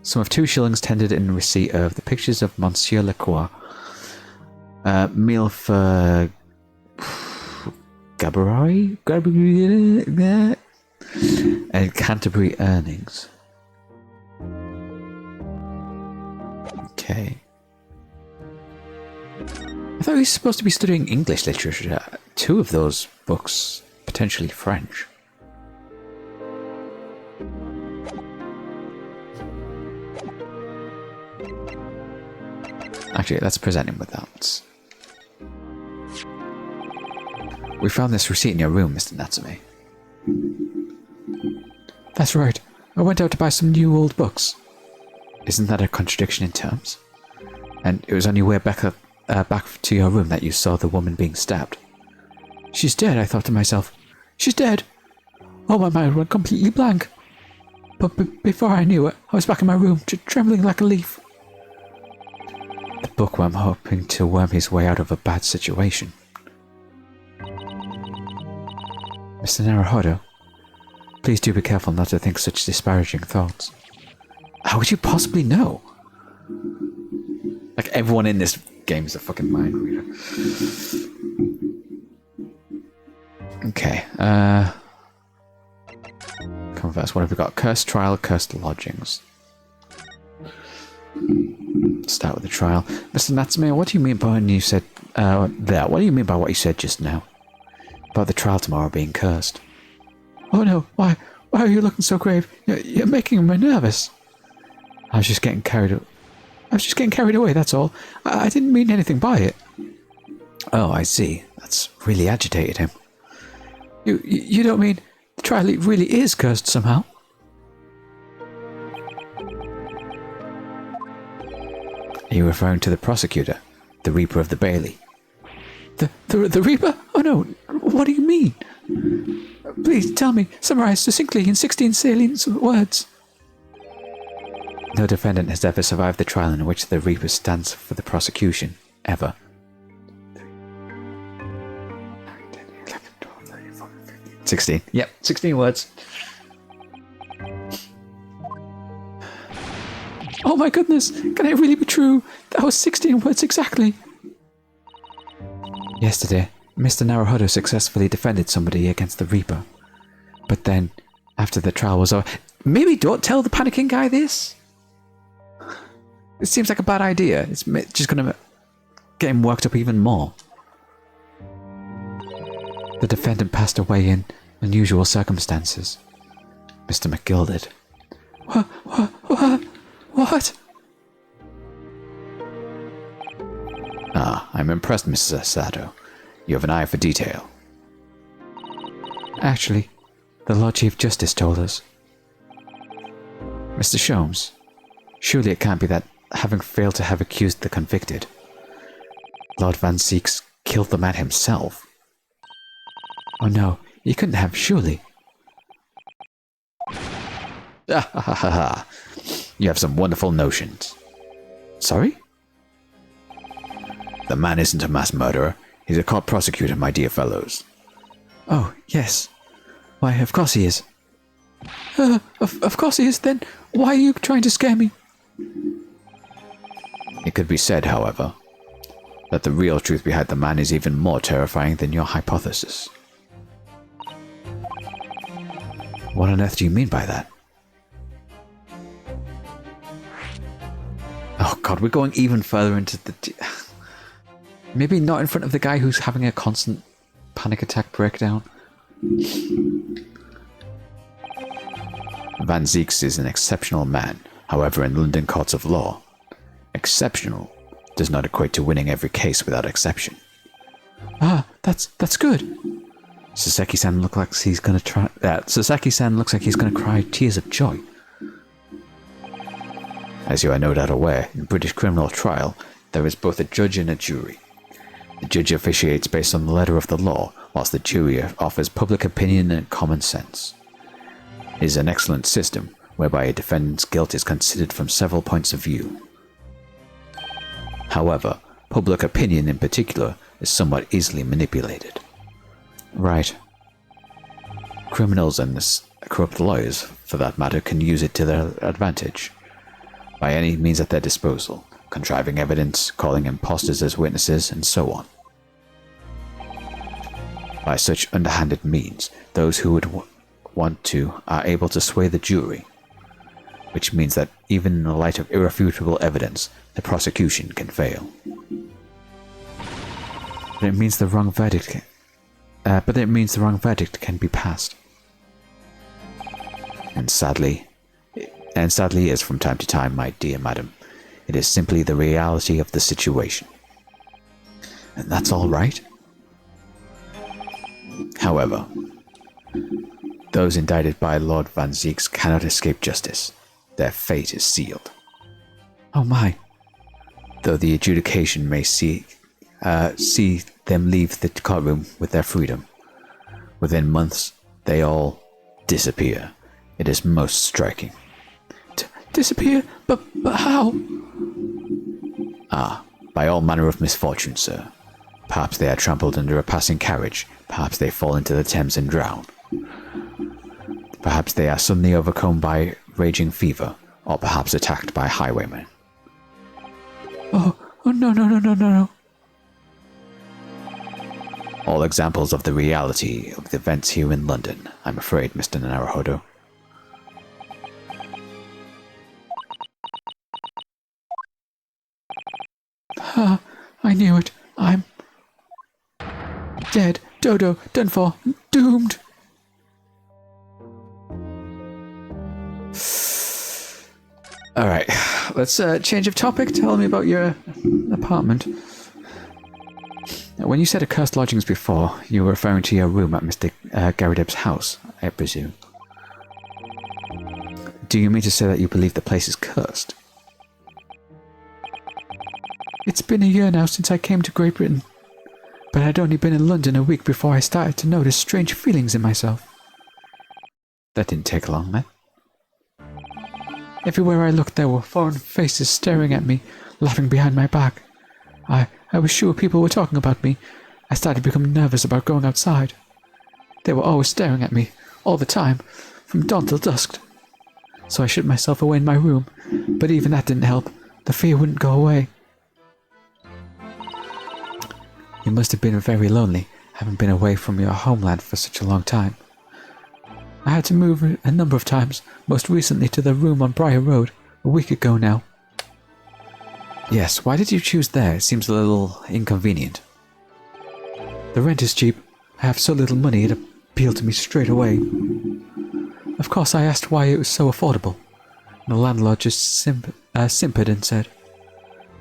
Speaker 1: Sum of 2 shillings tendered in receipt of the pictures of Monsieur Lacroix. Meal for Gabourey? And Canterbury earnings. Okay. I thought he was supposed to be studying English literature. 2 of those books, potentially French. Actually, let's present him with that. We found this receipt in your room, Mr. Natsume.
Speaker 2: That's right. I went out to buy some new old books.
Speaker 1: Isn't that a contradiction in terms? And it was on your way back to your room that you saw the woman being stabbed.
Speaker 2: She's dead, I thought to myself. She's dead. Oh, my mind went completely blank. But before I knew it, I was back in my room, trembling like a leaf.
Speaker 1: The bookworm hoping to worm his way out of a bad situation. Mr. Naruhodo, please do be careful not to think such disparaging thoughts. How would you possibly know? Like, everyone in this game is a fucking mind reader. Okay, come first. What have we got? Cursed trial, cursed lodgings. Start with the trial. Mr. Natsume, what do you mean by when you said what do you mean by what you said just now? About the trial tomorrow being cursed?
Speaker 2: Oh no, why are you looking so grave? You're making me nervous.
Speaker 1: I was just getting carried
Speaker 2: away, that's all. I didn't mean anything by it.
Speaker 1: Oh, I see. That's really agitated him.
Speaker 2: You don't mean the trial really is cursed somehow?
Speaker 1: Are you referring to the prosecutor, the Reaper of the Bailey?
Speaker 2: The Reaper? Oh no, what do you mean? Please tell me, summarize succinctly in 16 salient words.
Speaker 1: No defendant has ever survived the trial in which the Reaper stands for the prosecution, ever. 16. Yep, 16 words.
Speaker 2: Oh my goodness, can it really be true? That was 16 words exactly.
Speaker 1: Yesterday, Mr. Naruhodo successfully defended somebody against the Reaper. But then, after the trial was over... Maybe don't tell the panicking guy this? It seems like a bad idea. It's just going to get him worked up even more. The defendant passed away in unusual circumstances. Mr. McGilded.
Speaker 2: What?
Speaker 1: Ah, I'm impressed, Mrs. Sato. You have an eye for detail.
Speaker 2: Actually, the Lord Chief Justice told us.
Speaker 1: Mr. Sholmes, surely it can't be that, having failed to have accused the convicted, Lord Van Zieks killed the man himself.
Speaker 2: Oh no, he couldn't have, surely.
Speaker 1: Ah, ha, ha, ha, ha. You have some wonderful notions.
Speaker 2: Sorry?
Speaker 1: The man isn't a mass murderer. He's a court prosecutor, my dear fellows.
Speaker 2: Oh, yes. Why, of course he is. Of course he is, then why are you trying to scare me?
Speaker 1: It could be said, however, that the real truth behind the man is even more terrifying than your hypothesis.
Speaker 2: What on earth do you mean by that?
Speaker 1: Oh god, we're going even further into the...
Speaker 2: Maybe not in front of the guy who's having a constant panic attack breakdown.
Speaker 1: Van Zieks is an exceptional man. However, in London courts of law, exceptional does not equate to winning every case without exception.
Speaker 2: Ah, that's good.
Speaker 1: Saseki-san looks like he's gonna try... Saseki-san looks like he's gonna cry tears of joy. As you are no doubt aware, in British criminal trial, there is both a judge and a jury. The judge officiates based on the letter of the law, whilst the jury offers public opinion and common sense. It is an excellent system, whereby a defendant's guilt is considered from several points of view. However, public opinion in particular is somewhat easily manipulated.
Speaker 2: Right.
Speaker 1: Criminals and corrupt lawyers, for that matter, can use it to their advantage, by any means at their disposal, contriving evidence, calling impostors as witnesses, and so on. By such underhanded means, those who would want to are able to sway the jury, which means that even in the light of irrefutable evidence, the prosecution can fail.
Speaker 2: But it means the wrong verdict can be passed.
Speaker 1: And sadly is from time to time, my dear madam. It is simply the reality of the situation.
Speaker 2: And that's all right?
Speaker 1: However, those indicted by Lord Van Zieks cannot escape justice. Their fate is sealed.
Speaker 2: Oh my.
Speaker 1: Though the adjudication may see them leave the courtroom with their freedom, within months they all disappear. It is most striking.
Speaker 2: Disappear? But how?
Speaker 1: Ah, by all manner of misfortune, sir. Perhaps they are trampled under a passing carriage. Perhaps they fall into the Thames and drown. Perhaps they are suddenly overcome by raging fever, or perhaps attacked by highwaymen.
Speaker 2: Oh no.
Speaker 1: All examples of the reality of the events here in London, I'm afraid, Mr. Naruhodo.
Speaker 2: I knew it. I'm dead. Dodo, done for, doomed.
Speaker 1: Alright, let's change of topic. Tell me about your apartment.
Speaker 2: When you said accursed lodgings before, you were referring to your room at Mr. Garrideb's house, I presume.
Speaker 1: Do you mean to say that you believe the place is cursed?
Speaker 2: It's been a year now since I came to Great Britain, but I'd only been in London a week before I started to notice strange feelings in myself.
Speaker 1: That didn't take long, then.
Speaker 2: Everywhere I looked there were foreign faces staring at me, laughing behind my back. I was sure people were talking about me. I started to become nervous about going outside. They were always staring at me, all the time, from dawn till dusk. So I shut myself away in my room, but even that didn't help. The fear wouldn't go away. You must have been very lonely, having been away from your homeland for such a long time. I had to move a number of times, most recently to the room on Briar Road, a week ago now.
Speaker 1: Yes, why did you choose there? It seems a little inconvenient.
Speaker 2: The rent is cheap. I have so little money it appealed to me straight away. Of course I asked why it was so affordable. The landlord just simpered and said,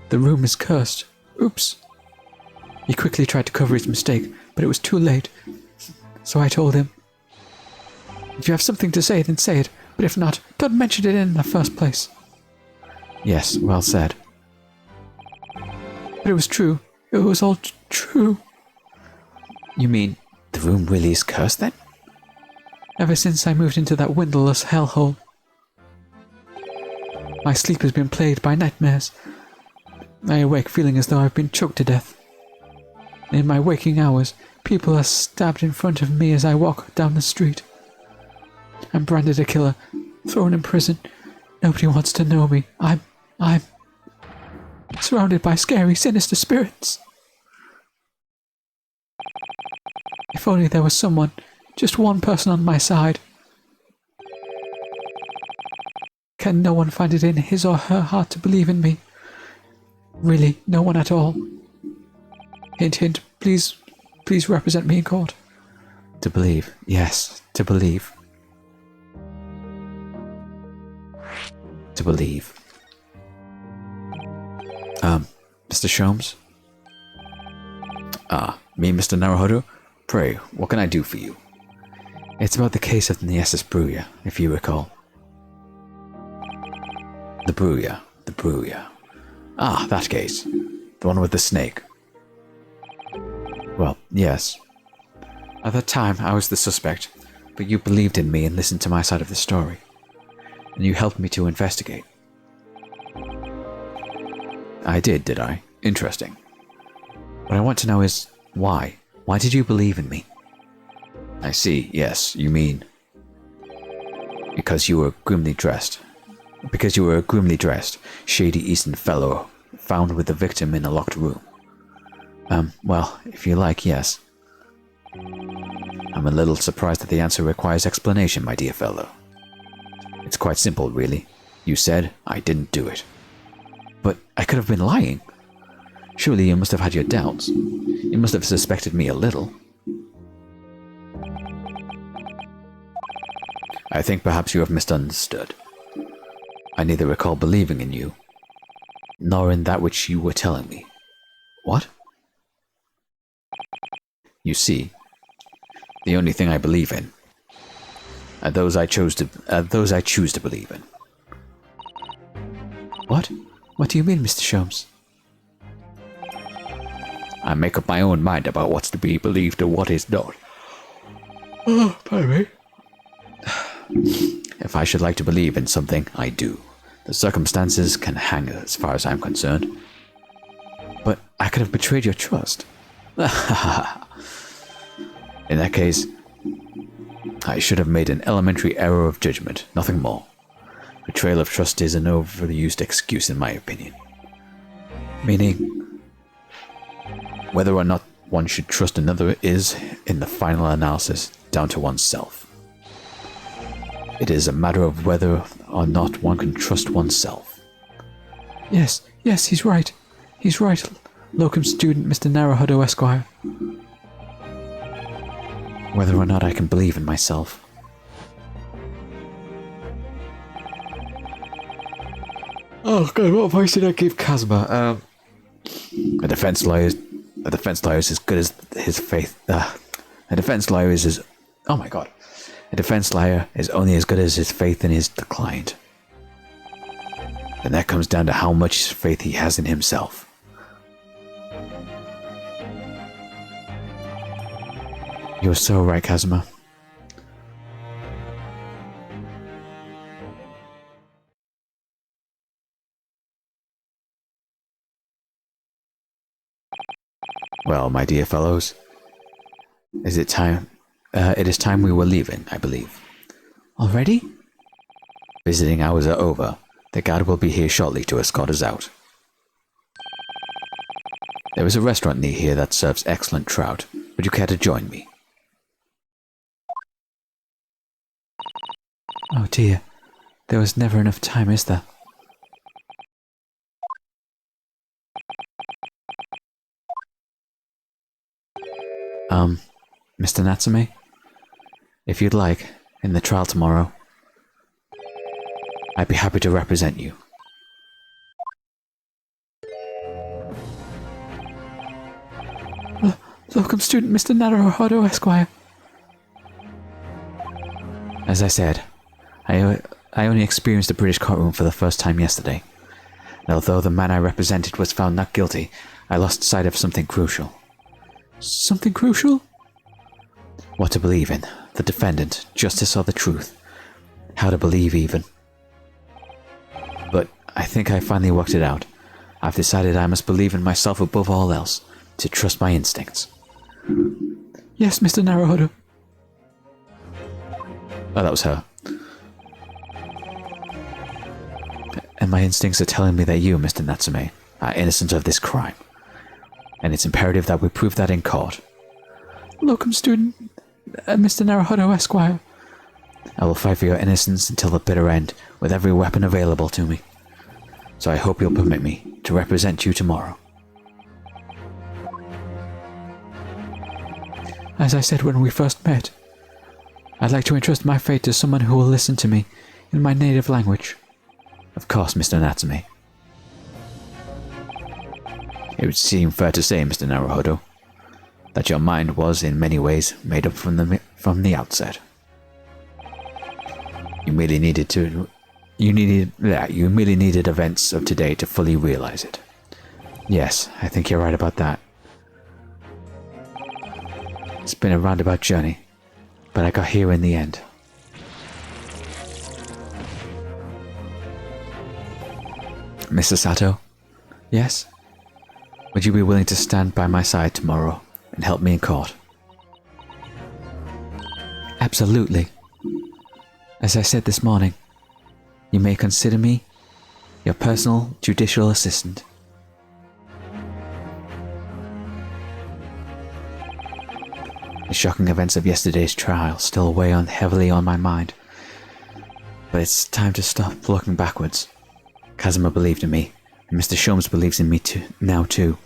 Speaker 2: "The room is cursed." Oops. He quickly tried to cover his mistake, but it was too late. So I told him, "If you have something to say, then say it. But if not, don't mention it in the first place.
Speaker 1: Yes, well said.
Speaker 2: But it was true. It was all true.
Speaker 1: You mean the room really is cursed then?
Speaker 2: Ever since I moved into that windowless hellhole, my sleep has been plagued by nightmares. I awake feeling as though I've been choked to death. In my waking hours, people are stabbed in front of me as I walk down the street. I'm branded a killer, thrown in prison. Nobody wants to know me. I'm surrounded by scary, sinister spirits. If only there was someone, just one person on my side. Can no one find it in his or her heart to believe in me? Really, no one at all. Hint, hint, please represent me in court.
Speaker 1: To believe, yes, to believe. To believe. Mr. Sholmes? Me, Mr. Naruhodo? Pray, what can I do for you? It's about the case of the Niesis Bruya, if you recall. The Bruya. Ah, that case. The one with the snake. Well, yes. At that time, I was the suspect, but you believed in me and listened to my side of the story. And you helped me to investigate. I did I? Interesting. What I want to know is, why? Why did you believe in me? I see, yes, you mean... Because you were grimly dressed. Because you were a grimly dressed, shady Eastern fellow found with the victim in a locked room. Well, if you like, yes. I'm a little surprised that the answer requires explanation, my dear fellow. It's quite simple, really. You said I didn't do it. But I could have been lying. Surely you must have had your doubts. You must have suspected me a little. I think perhaps you have misunderstood. I neither recall believing in you, nor in that which you were telling me. What? You see, the only thing I believe in are those I choose to believe in.
Speaker 2: What? What do you mean, Mr. Sholmes?
Speaker 1: I make up my own mind about what's to be believed or what is not.
Speaker 2: Oh, pardon me.
Speaker 1: If I should like to believe in something, I do. The circumstances can hang as far as I'm concerned. But I could have betrayed your trust. In that case, I should have made an elementary error of judgment, nothing more. Betrayal of trust is an overused excuse in my opinion. Meaning, whether or not one should trust another is, in the final analysis, down to oneself. It is a matter of whether or not one can trust oneself.
Speaker 2: Yes, he's right. He's right, locum student Mr. Naruhodo Esquire.
Speaker 1: Whether or not I can believe in myself. Oh god, what advice did I give Kazuma? A defense lawyer is as good as his faith. A defense lawyer is as... Oh my god. A defense lawyer is only as good as his faith in his client. And that comes down to how much faith he has in himself. You're so right, Kazuma. Well, my dear fellows, is it time? It is time we were leaving, I believe.
Speaker 2: Already?
Speaker 1: Visiting hours are over. The guard will be here shortly to escort us out. There is a restaurant near here that serves excellent trout. Would you care to join me?
Speaker 2: Oh dear. There was never enough time, is there?
Speaker 1: Mr. Natsume? If you'd like, in the trial tomorrow, I'd be happy to represent you.
Speaker 2: Locum student Mr. Naruhodo Esquire.
Speaker 1: As I said, I only experienced the British courtroom for the first time yesterday. And although the man I represented was found not guilty, I lost sight of something crucial.
Speaker 2: Something crucial?
Speaker 1: What to believe in, the defendant, justice or the truth. How to believe even. But I think I finally worked it out. I've decided I must believe in myself above all else, to trust my instincts.
Speaker 2: Yes, Mr. Naruhodo.
Speaker 1: Oh, that was her. And my instincts are telling me that you, Mr. Natsume, are innocent of this crime. And it's imperative that we prove that in court.
Speaker 2: Locum student, Mr. Naruhodo Esquire.
Speaker 1: I will fight for your innocence until the bitter end, with every weapon available to me. So I hope you'll permit me to represent you tomorrow.
Speaker 2: As I said when we first met, I'd like to entrust my fate to someone who will listen to me in my native language.
Speaker 1: Of course, Mr. Natsume. It would seem fair to say, Mr. Naruhodo, that your mind was in many ways made up from the outset. You merely needed events of today to fully realize it. Yes, I think you're right about that. It's been a roundabout journey, but I got here in the end. Mr. Sato?
Speaker 2: Yes?
Speaker 1: Would you be willing to stand by my side tomorrow and help me in court?
Speaker 2: Absolutely. As I said this morning, you may consider me your personal judicial assistant.
Speaker 1: The shocking events of yesterday's trial still weigh heavily on my mind. But it's time to stop looking backwards. Kazuma believed in me, and Mr. Sholmes believes in me now too.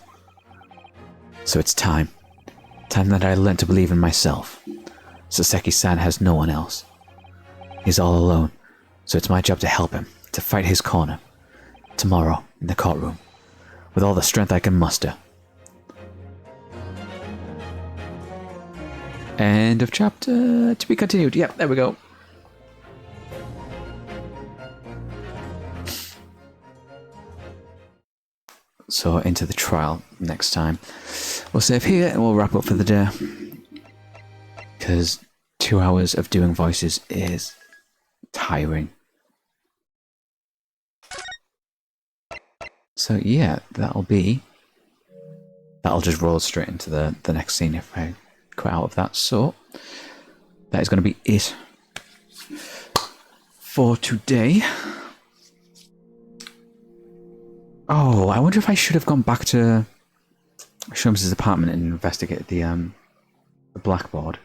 Speaker 1: So it's time. Time that I learned to believe in myself. Saseki-san has no one else. He's all alone, so it's my job to help him, to fight his corner. Tomorrow, in the courtroom, with all the strength I can muster.
Speaker 2: End of chapter. To be continued. Yep, there we go.
Speaker 1: So into the trial next time. We'll save here and we'll wrap up for the day. Because 2 hours of doing voices is tiring. So yeah, that'll just roll straight into the next scene if I cut out of that. So that is going to be it for today. Oh, I wonder if I should have gone back to Sholmes' apartment and investigated the blackboard.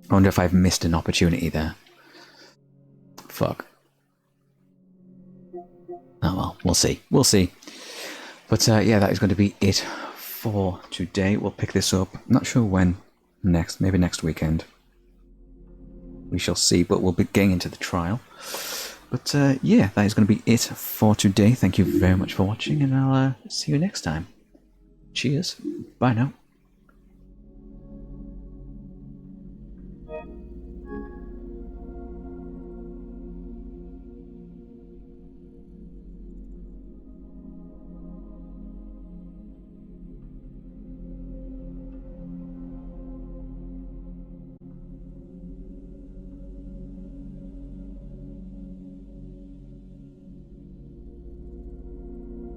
Speaker 1: I wonder if I've missed an opportunity there. Fuck. Oh well, we'll see. We'll see. But yeah, that is going to be it for today. We'll pick this up. Not sure when next. Maybe next weekend. We shall see, but we'll be getting into the trial. But yeah, that is going to be it for today. Thank you very much for watching, and I'll see you next time. Cheers. Bye now.